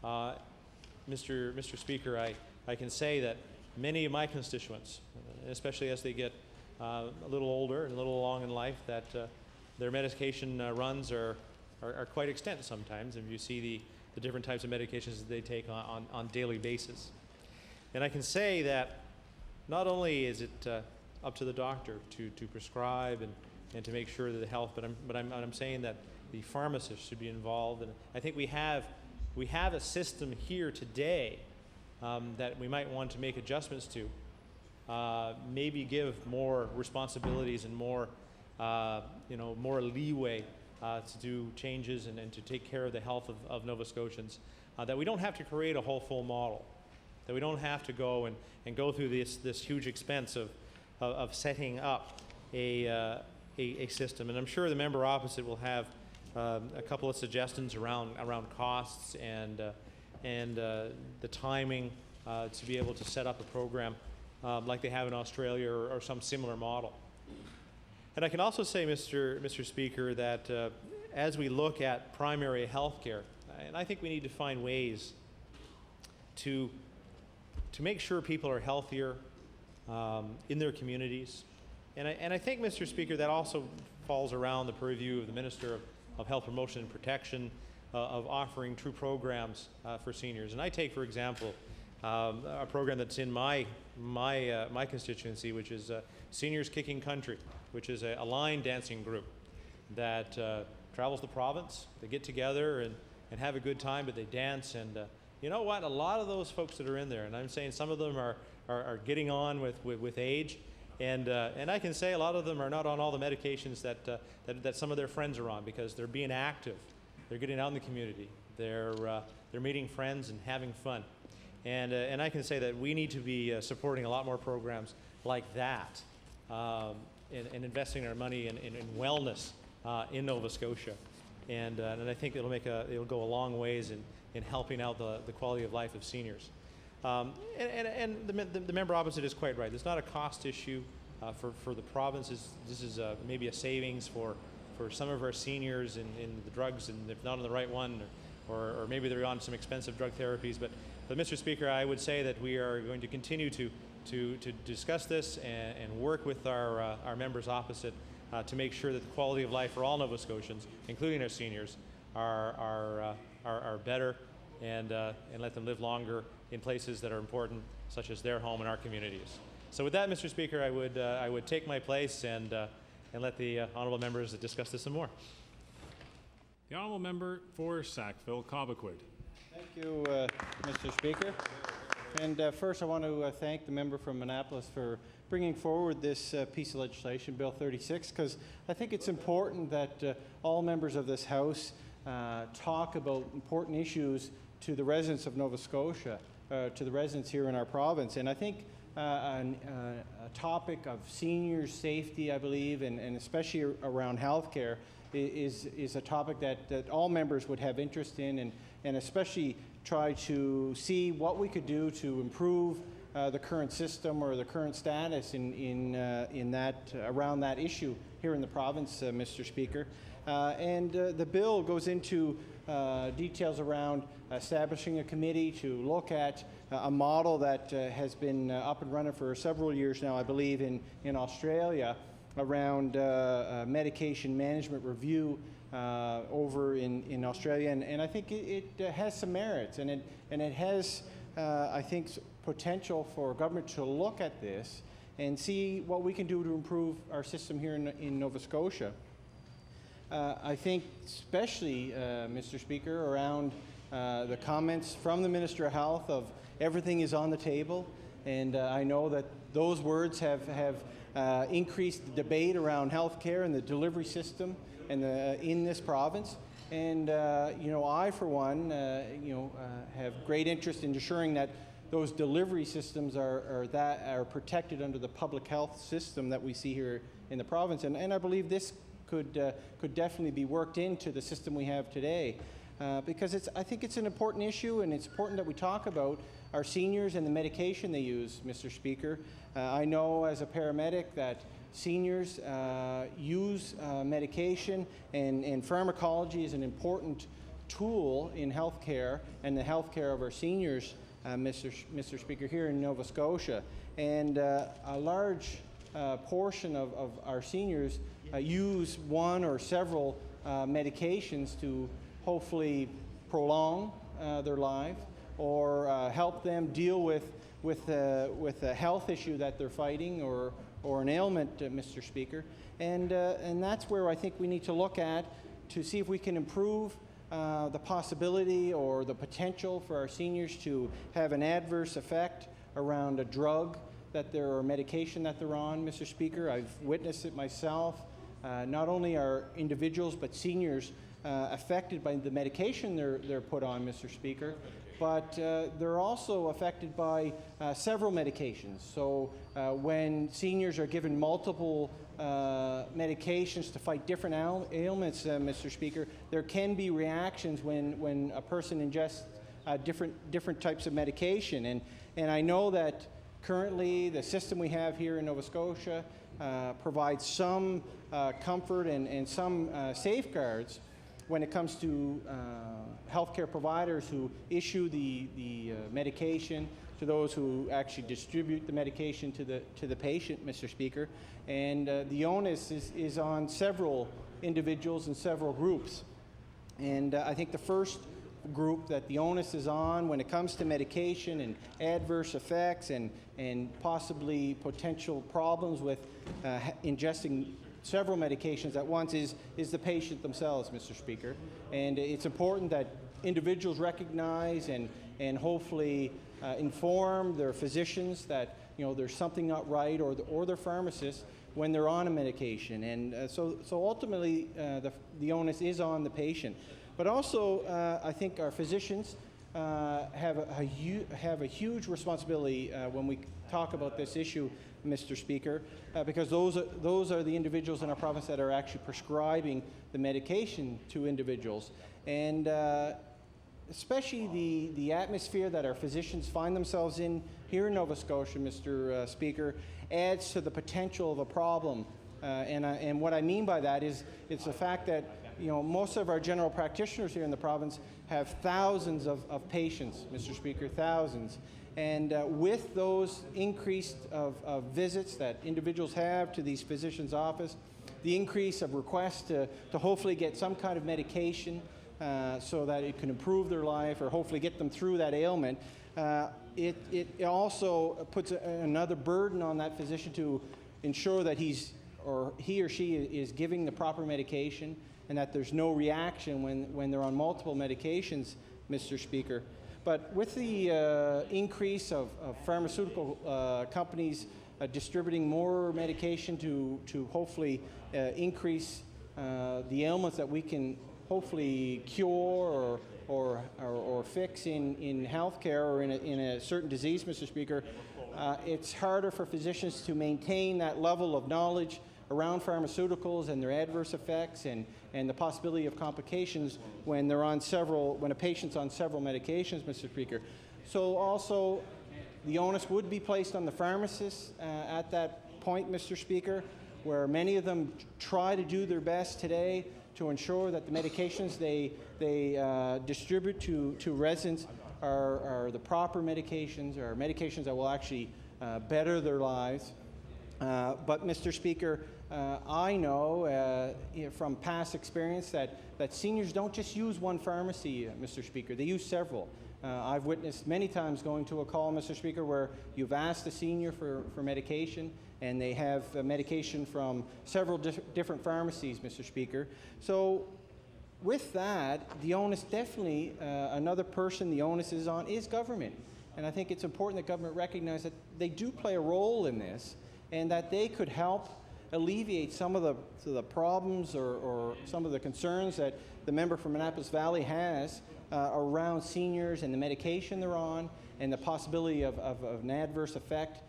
Mr. Speaker, I can say that many of my constituents, especially as they get a little older and a little along in life, that their medication runs are quite extensive sometimes, and you see the different types of medications that they take on daily basis. And I can say that not only is it up to the doctor to prescribe and to make sure that the health, but I'm saying that the pharmacist should be involved, and I think we have a system here today that we might want to make adjustments to, maybe give more responsibilities and more leeway to do changes and to take care of the health of Nova Scotians, that we don't have to create a whole full model, that we don't have to go and go through this huge expense of setting up a system. And I'm sure the member opposite will have a couple of suggestions around costs and the timing to be able to set up a program like they have in Australia or some similar model. And I can also say, Mr. Speaker, that as we look at primary health care, and I think we need to find ways to make sure people are healthier in their communities. And I think, Mr. Speaker, that also falls around the purview of the Minister of Health Promotion and Protection of offering true programs for seniors. And I take, for example, a program that's in my constituency, which is Seniors Kicking Country, which is a line dancing group that travels the province. They get together and have a good time, but they dance. And you know what? A lot of those folks that are in there, and I'm saying some of them are getting on with age, and I can say a lot of them are not on all the medications that some of their friends are on, because they're being active. They're getting out in the community. They're meeting friends and having fun. And I can say that we need to be supporting a lot more programs like that, and investing our money in wellness in Nova Scotia. And I think it'll go a long ways in helping out the quality of life of seniors. And the member opposite is quite right. It's not a cost issue for the provinces. This is maybe a savings for some of our seniors in the drugs, and if not on the right one, or maybe they're on some expensive drug therapies. But Mr. Speaker, I would say that we are going to continue to discuss this and work with our members opposite to make sure that the quality of life for all Nova Scotians, including our seniors, are better, and let them live longer in places that are important, such as their home and our communities. So with that, Mr. Speaker, I would take my place and let the honourable members discuss this some more. The honourable member for Sackville-Cobequid. Thank you, Mr. Speaker. And first, I want to thank the member from Annapolis for bringing forward this piece of legislation, Bill 36, because I think it's important that all members of this House talk about important issues to the residents of Nova Scotia, to the residents here in our province. And I think a topic of seniors' safety, I believe, and especially around healthcare, is a topic that all members would have interest in, and especially try to see what we could do to improve the current system or the current status in that around that issue here in the province, Mr. Speaker. And the bill goes into details around establishing a committee to look at a model that has been up and running for several years now, I believe, in Australia, around medication management review over in Australia, and I think it has some merits, and it has, I think, potential for government to look at this and see what we can do to improve our system here in Nova Scotia. I think especially, Mr. Speaker, around the comments from the Minister of Health of everything is on the table, and I know that those words have increased the debate around healthcare and the delivery system and in this province. And I, for one, have great interest in ensuring that those delivery systems are protected under the public health system that we see here in the province. And I believe this could definitely be worked into the system we have today, because I think it's an important issue, and it's important that we talk about our seniors and the medication they use, Mr. Speaker. I know as a paramedic that seniors use medication, and pharmacology is an important tool in healthcare and the healthcare of our seniors, Mr. Speaker, here in Nova Scotia. And a large portion of our seniors use one or several medications to hopefully prolong their life or help them deal with a health issue that they're fighting or an ailment, Mr. Speaker. And that's where I think we need to look at to see if we can improve the possibility or the potential for our seniors to have an adverse effect around a drug or medication that they're on, Mr. Speaker. I've witnessed it myself. Not only are individuals but seniors affected by the medication they're put on, Mr. Speaker, but they're also affected by several medications. So when seniors are given multiple medications to fight different ailments, Mr. Speaker, there can be reactions when a person ingests different types of medication. And I know that currently the system we have here in Nova Scotia provides some comfort and some safeguards when it comes to healthcare providers who issue the medication to those who actually distribute the medication to the patient, Mr. Speaker. And the onus is on several individuals and several groups. And I think the first group that the onus is on when it comes to medication and adverse effects and possibly potential problems with ingesting several medications at once is the patient themselves, Mr. Speaker. And it's important that individuals recognize and hopefully inform their physicians that there's something not right, or their pharmacists when they're on a medication. And so ultimately the onus is on the patient. But also I think our physicians have a huge responsibility when we talk about this issue, Mr. Speaker, because those are the individuals in our province that are actually prescribing the medication to individuals. And especially the atmosphere that our physicians find themselves in here in Nova Scotia, Mr. Speaker, adds to the potential of a problem. And what I mean by that is it's the fact that most of our general practitioners here in the province have thousands of patients, Mr. Speaker, thousands. And with those increased of visits that individuals have to these physicians' office, the increase of requests to hopefully get some kind of medication so that it can improve their life or hopefully get them through that ailment, it also puts another burden on that physician to ensure that he or she is giving the proper medication and that there's no reaction when they're on multiple medications, Mr. Speaker. But with the increase of pharmaceutical companies distributing more medication to hopefully increase the ailments that we can hopefully cure or fix in healthcare or in a certain disease, Mr. Speaker, it's harder for physicians to maintain that level of knowledge around pharmaceuticals and their adverse effects and the possibility of complications when a patient's on several medications, Mr. Speaker. So also, the onus would be placed on the pharmacists at that point, Mr. Speaker, where many of them try to do their best today to ensure that the medications they distribute to residents are the proper medications, or medications that will actually better their lives. But, Mr. Speaker, I know from past experience that seniors don't just use one pharmacy, Mr. Speaker. They use several. I've witnessed many times going to a call, Mr. Speaker, where you've asked the senior for medication, and they have medication from several different pharmacies, Mr. Speaker. So with that, the onus definitely, another person the onus is on is government. And I think it's important that government recognize that they do play a role in this, and that they could help alleviate some of the problems or some of the concerns that the member from Annapolis Valley has around seniors and the medication they're on and the possibility of an adverse effect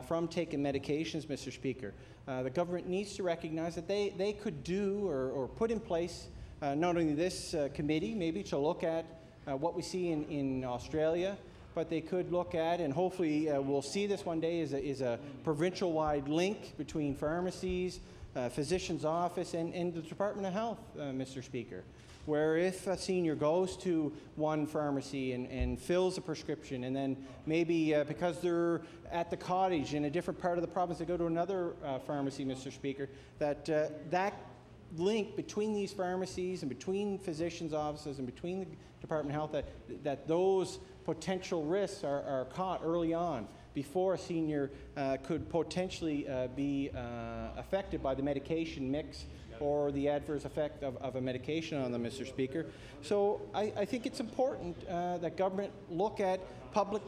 from taking medications, Mr. Speaker. The government needs to recognize that they could do or put in place not only this committee, maybe to look at what we see in Australia, but they could look at, and hopefully we'll see this one day, is a provincial-wide link between pharmacies, physician's office, and the Department of Health, Mr. Speaker, where if a senior goes to one pharmacy and fills a prescription, and then maybe because they're at the cottage in a different part of the province, they go to another pharmacy, Mr. Speaker, that link between these pharmacies and between physicians' offices and between the Department of Health, that those potential risks are caught early on before a senior could potentially be affected by the medication mix or the adverse effect of a medication on them, Mr. Speaker. So I think it's important that government look at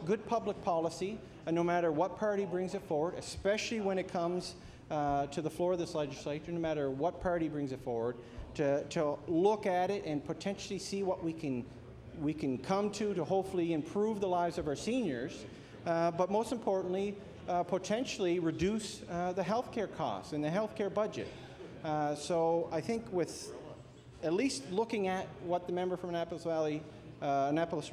good public policy, no matter what party brings it forward, especially when it comes to the floor of this legislature, no matter what party brings it forward, to look at it and potentially see what we can come to hopefully improve the lives of our seniors, but most importantly, potentially reduce the healthcare costs and the healthcare budget. So I think with at least looking at what the member from Annapolis Valley, Annapolis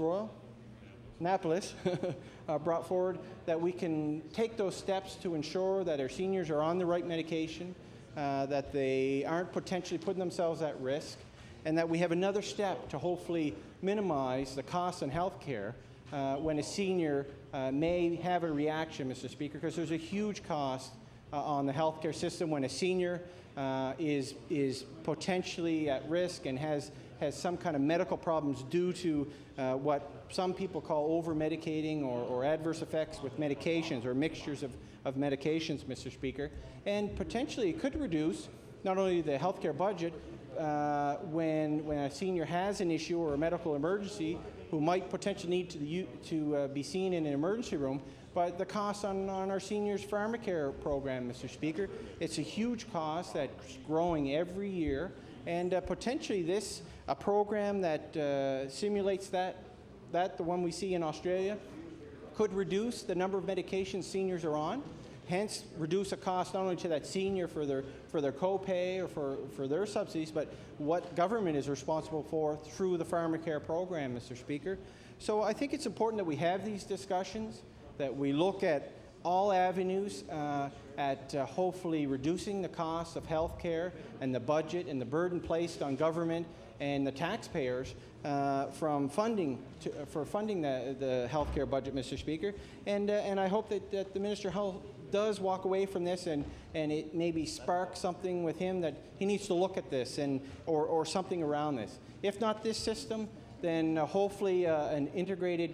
brought forward, that we can take those steps to ensure that our seniors are on the right medication, that they aren't potentially putting themselves at risk, and that we have another step to hopefully minimize the costs in health care when a senior may have a reaction, Mr. Speaker, because there's a huge cost on the healthcare system when a senior is potentially at risk and has some kind of medical problems due to what some people call over-medicating or adverse effects with medications or mixtures of medications, Mr. Speaker. And potentially it could reduce not only the healthcare budget when a senior has an issue or a medical emergency who might potentially need to be seen in an emergency room, but the cost on our seniors' pharmacare program, Mr. Speaker. It's a huge cost that's growing every year, and potentially a program that simulates the one we see in Australia, could reduce the number of medications seniors are on, hence reduce a cost not only to that senior for their copay or for their subsidies, but what government is responsible for through the pharmacare program, Mr. Speaker. So I think it's important that we have these discussions, that we look at all avenues at hopefully reducing the cost of health care and the budget and the burden placed on government and the taxpayers for funding the health care budget, Mr. Speaker. And I hope that the Minister of Health does walk away from this and it maybe sparks something with him that he needs to look at this or something around this. If not this system, then hopefully an integrated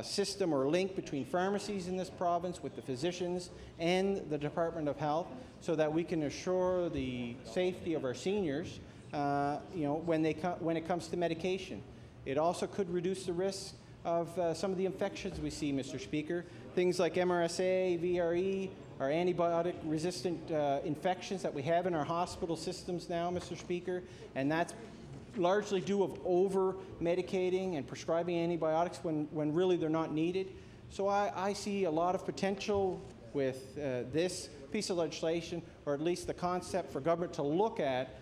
system or link between pharmacies in this province with the physicians and the Department of Health so that we can assure the safety of our seniors when it comes to medication. It also could reduce the risk of some of the infections we see, Mr. Speaker. Things like MRSA, VRE, or antibiotic-resistant infections that we have in our hospital systems now, Mr. Speaker, and that's largely due of over-medicating and prescribing antibiotics when really they're not needed. So I see a lot of potential with this piece of legislation, or at least the concept for government to look at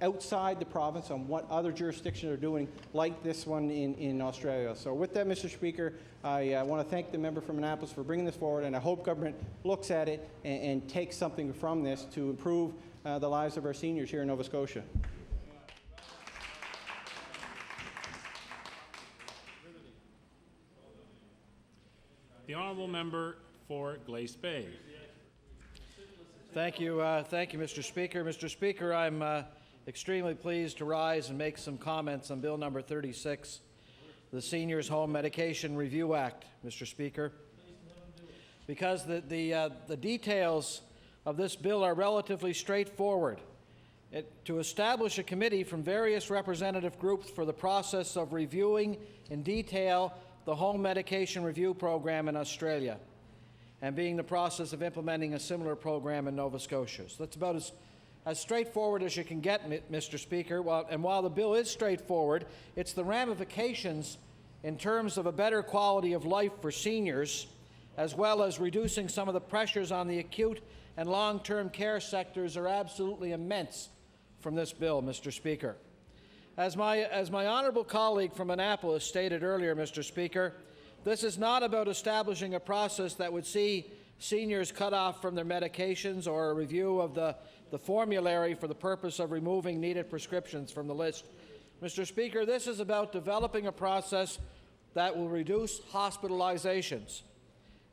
outside the province on what other jurisdictions are doing, like this one in Australia. So with that, Mr. Speaker, I want to thank the member from Annapolis for bringing this forward, and I hope government looks at it and takes something from this to improve the lives of our seniors here in Nova Scotia. The honourable member for Glace Bay. Thank you, Mr. Speaker. Mr. Speaker, I'm extremely pleased to rise and make some comments on Bill number 36, the Seniors Home Medication Review Act, Mr. Speaker, because the details of this bill are relatively straightforward. To establish a committee from various representative groups for the process of reviewing in detail the Home Medication Review Program in Australia, and being the process of implementing a similar program in Nova Scotia. So that's about as straightforward as you can get, Mr. Speaker. And while the bill is straightforward, it's the ramifications in terms of a better quality of life for seniors, as well as reducing some of the pressures on the acute and long-term care sectors, are absolutely immense from this bill, Mr. Speaker. As my honourable colleague from Annapolis stated earlier, Mr. Speaker, this is not about establishing a process that would see seniors cut off from their medications or a review of the formulary for the purpose of removing needed prescriptions from the list. Mr. Speaker, this is about developing a process that will reduce hospitalizations.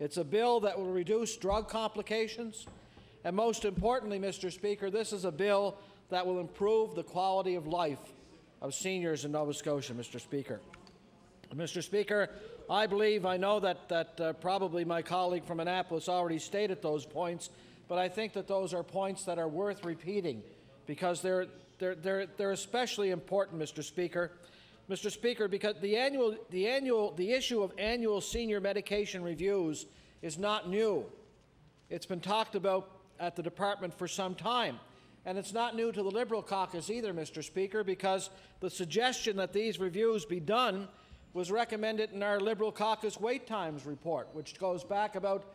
It's a bill that will reduce drug complications. And most importantly, Mr. Speaker, this is a bill that will improve the quality of life of seniors in Nova Scotia, Mr. Speaker. Mr. Speaker, I know that probably my colleague from Annapolis already stated those points, but I think that those are points that are worth repeating because they're especially important, Mr. Speaker. Mr. Speaker, because the issue of annual senior medication reviews is not new. It's been talked about at the department for some time. And it's not new to the Liberal caucus either, Mr. Speaker, because the suggestion that these reviews be done was recommended in our Liberal caucus wait times report, which goes back about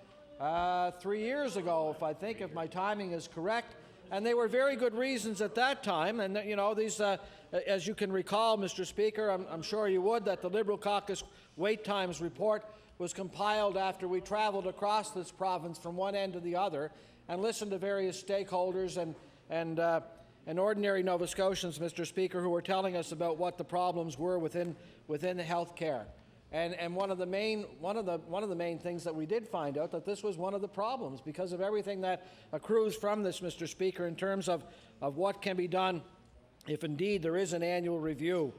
3 years ago, if my timing is correct. And they were very good reasons at that time. And, these, as you can recall, Mr. Speaker, I'm sure you would, that the Liberal caucus wait times report was compiled after we traveled across this province from one end to the other and listened to various stakeholders and ordinary Nova Scotians, Mr. Speaker, who were telling us about what the problems were within the health care. And one of the main things that we did find out that this was one of the problems because of everything that accrues from this, Mr. Speaker, in terms of what can be done if indeed there is an annual review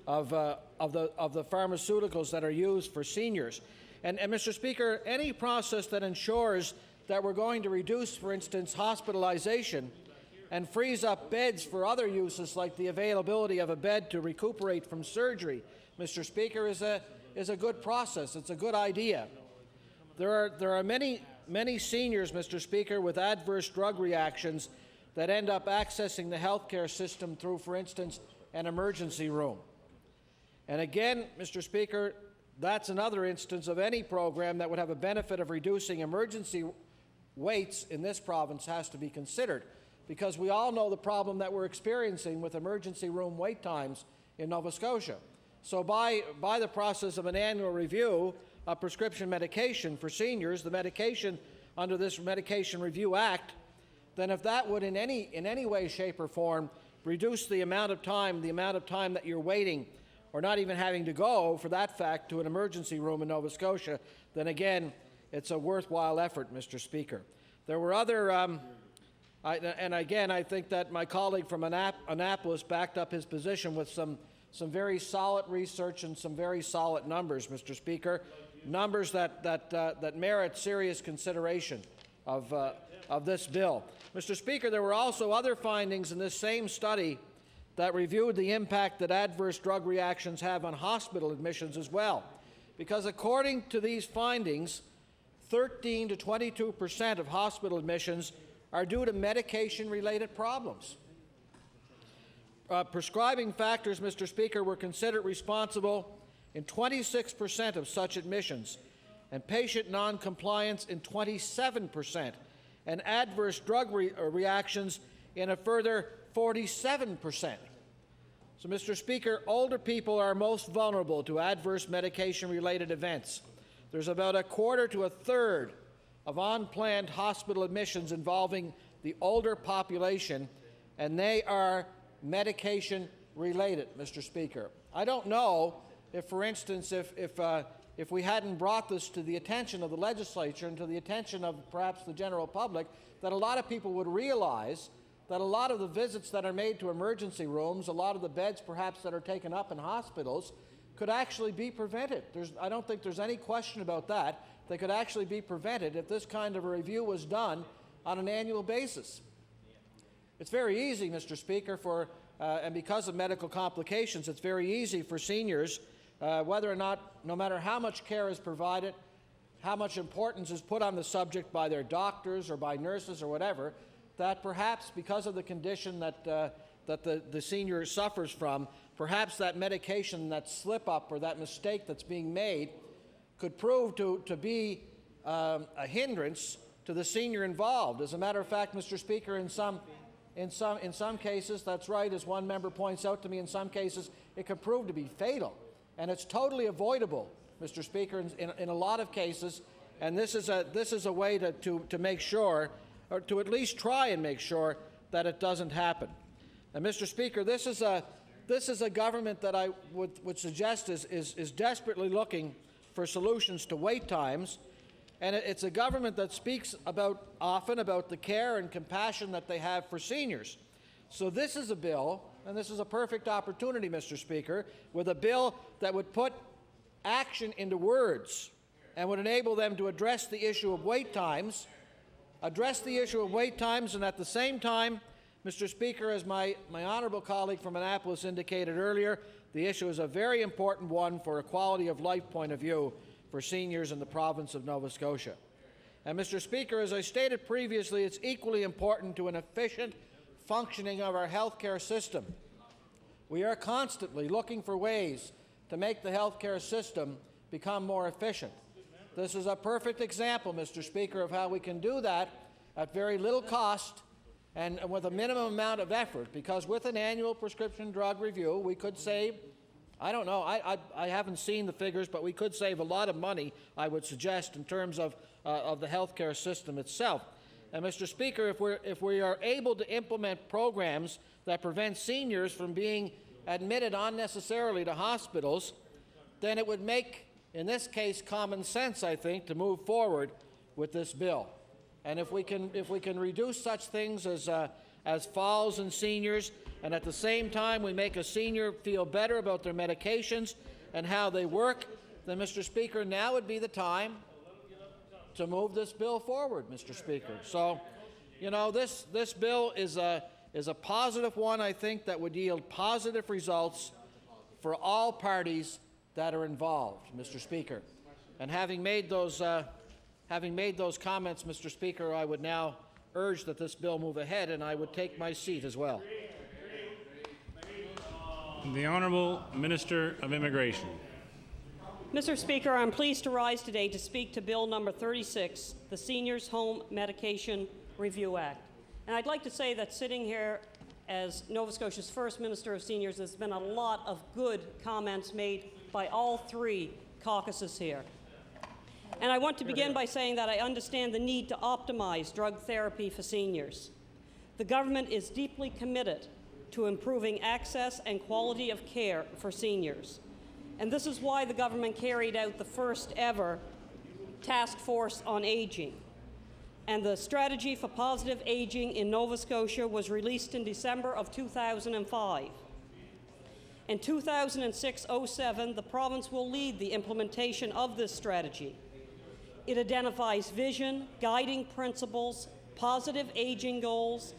of the pharmaceuticals that are used for seniors. And Mr. Speaker, any process that ensures that we're going to reduce, for instance, hospitalization and frees up beds for other uses like the availability of a bed to recuperate from surgery, Mr. Speaker, is a good process. It's a good idea. There are many seniors, Mr. Speaker, with adverse drug reactions that end up accessing the healthcare system through, for instance, an emergency room. And again, Mr. Speaker, that's another instance of any program that would have a benefit of reducing emergency waits in this province has to be considered, because we all know the problem that we're experiencing with emergency room wait times in Nova Scotia. So by the process of an annual review of prescription medication for seniors, the medication under this Medication Review Act, then if that would in any way, shape, or form reduce the amount of time that you're waiting, or not even having to go, for that fact, to an emergency room in Nova Scotia, then again, it's a worthwhile effort, Mr. Speaker. There were other, and again, I think that my colleague from Annapolis backed up his position with some some very solid research and some very solid numbers, Mr. Speaker, numbers that merit serious consideration of this bill. Mr. Speaker, there were also other findings in this same study that reviewed the impact that adverse drug reactions have on hospital admissions as well. Because according to these findings, 13 to 22% of hospital admissions are due to medication-related problems. Prescribing factors, Mr. Speaker, were considered responsible in 26% of such admissions, and patient noncompliance in 27%, and adverse drug reactions in a further 47%. So, Mr. Speaker, older people are most vulnerable to adverse medication-related events. There's about a quarter to a third of unplanned hospital admissions involving the older population, and they are medication-related, Mr. Speaker. I don't know if, for instance, if we hadn't brought this to the attention of the legislature and to the attention of perhaps the general public, that a lot of people would realize that a lot of the visits that are made to emergency rooms, a lot of the beds perhaps that are taken up in hospitals, could actually be prevented. I don't think there's any question about that. They could actually be prevented if this kind of a review was done on an annual basis. It's very easy, Mr. Speaker, and because of medical complications, it's very easy for seniors, whether or not, no matter how much care is provided, how much importance is put on the subject by their doctors or by nurses or whatever, that perhaps because of the condition that the senior suffers from, perhaps that medication, that slip-up or that mistake that's being made could prove to be a hindrance to the senior involved. As a matter of fact, Mr. Speaker, in some cases, that's right, as one member points out to me, in some cases it could prove to be fatal. And it's totally avoidable, Mr. Speaker, in a lot of cases, and this is a way to make sure, or to at least try and make sure, that it doesn't happen. And Mr. Speaker, this is a government that I would suggest is desperately looking for solutions to wait times, and it's a government that speaks often about the care and compassion that they have for seniors. So this is a bill, and this is a perfect opportunity, Mr. Speaker, with a bill that would put action into words and would enable them to address the issue of wait times, and at the same time, Mr. Speaker, as my honourable colleague from Annapolis indicated earlier, the issue is a very important one for a quality of life point of view for seniors in the province of Nova Scotia. And Mr. Speaker, as I stated previously, it's equally important to an efficient functioning of our healthcare system. We are constantly looking for ways to make the healthcare system become more efficient. This is a perfect example, Mr. Speaker, of how we can do that at very little cost and with a minimum amount of effort, because with an annual prescription drug review, we could save, I don't know, I haven't seen the figures, but we could save a lot of money, I would suggest, in terms of the healthcare system itself. And Mr. Speaker, if we are able to implement programs that prevent seniors from being admitted unnecessarily to hospitals, then it would make, in this case, common sense, I think, to move forward with this bill. And if we can reduce such things as falls in seniors, and at the same time we make a senior feel better about their medications and how they work, then, Mr. Speaker, now would be the time to move this bill forward, Mr. Speaker. So, you know, this bill is a positive one, I think, that would yield positive results for all parties that are involved, Mr. Speaker. And having made those comments, Mr. Speaker, I would now urge that this bill move ahead, and I would take my seat as well. The Honourable Minister of Immigration. Mr. Speaker, I'm pleased to rise today to speak to Bill number 36, the Seniors Home Medication Review Act. And I'd like to say that sitting here as Nova Scotia's first Minister of Seniors, there's been a lot of good comments made by all three caucuses here. And I want to begin by saying that I understand the need to optimize drug therapy for seniors. The government is deeply committed to improving access and quality of care for seniors. And this is why the government carried out the first ever task force on aging. And the strategy for positive aging in Nova Scotia was released in December of 2005. In 2006-07, the province will lead the implementation of this strategy. It identifies vision, guiding principles, positive aging goals,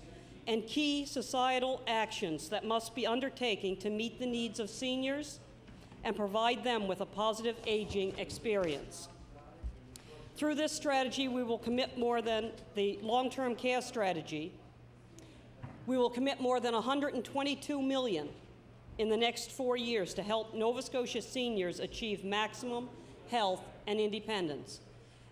and key societal actions that must be undertaken to meet the needs of seniors and provide them with a positive aging experience. Through this strategy, we will commit more than the long-term care strategy. We will commit more than $122 million in the next 4 years to help Nova Scotia seniors achieve maximum health and independence.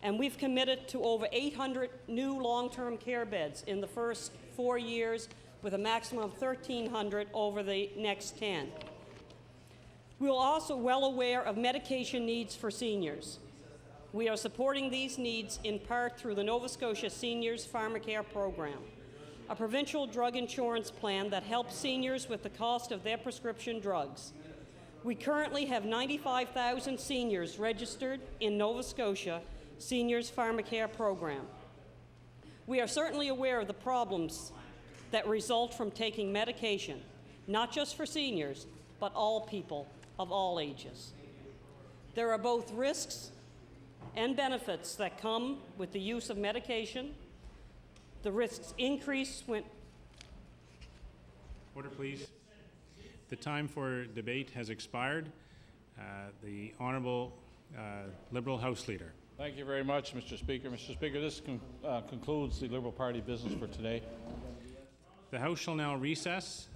And we've committed to over 800 new long-term care beds in the first 4 years, with a maximum of 1,300 over the next 10. We are also well aware of medication needs for seniors. We are supporting these needs in part through the Nova Scotia Seniors Pharmacare Program, a provincial drug insurance plan that helps seniors with the cost of their prescription drugs. We currently have 95,000 seniors registered in Nova Scotia Seniors Pharmacare Program. We are certainly aware of the problems that result from taking medication, not just for seniors, but all people of all ages. There are both risks and benefits that come with the use of medication. The risks increase when... Order, please. The time for debate has expired. The Honourable Liberal House Leader. Thank you very much, Mr. Speaker. Mr. Speaker, this concludes the Liberal Party business for today. The House shall now recess.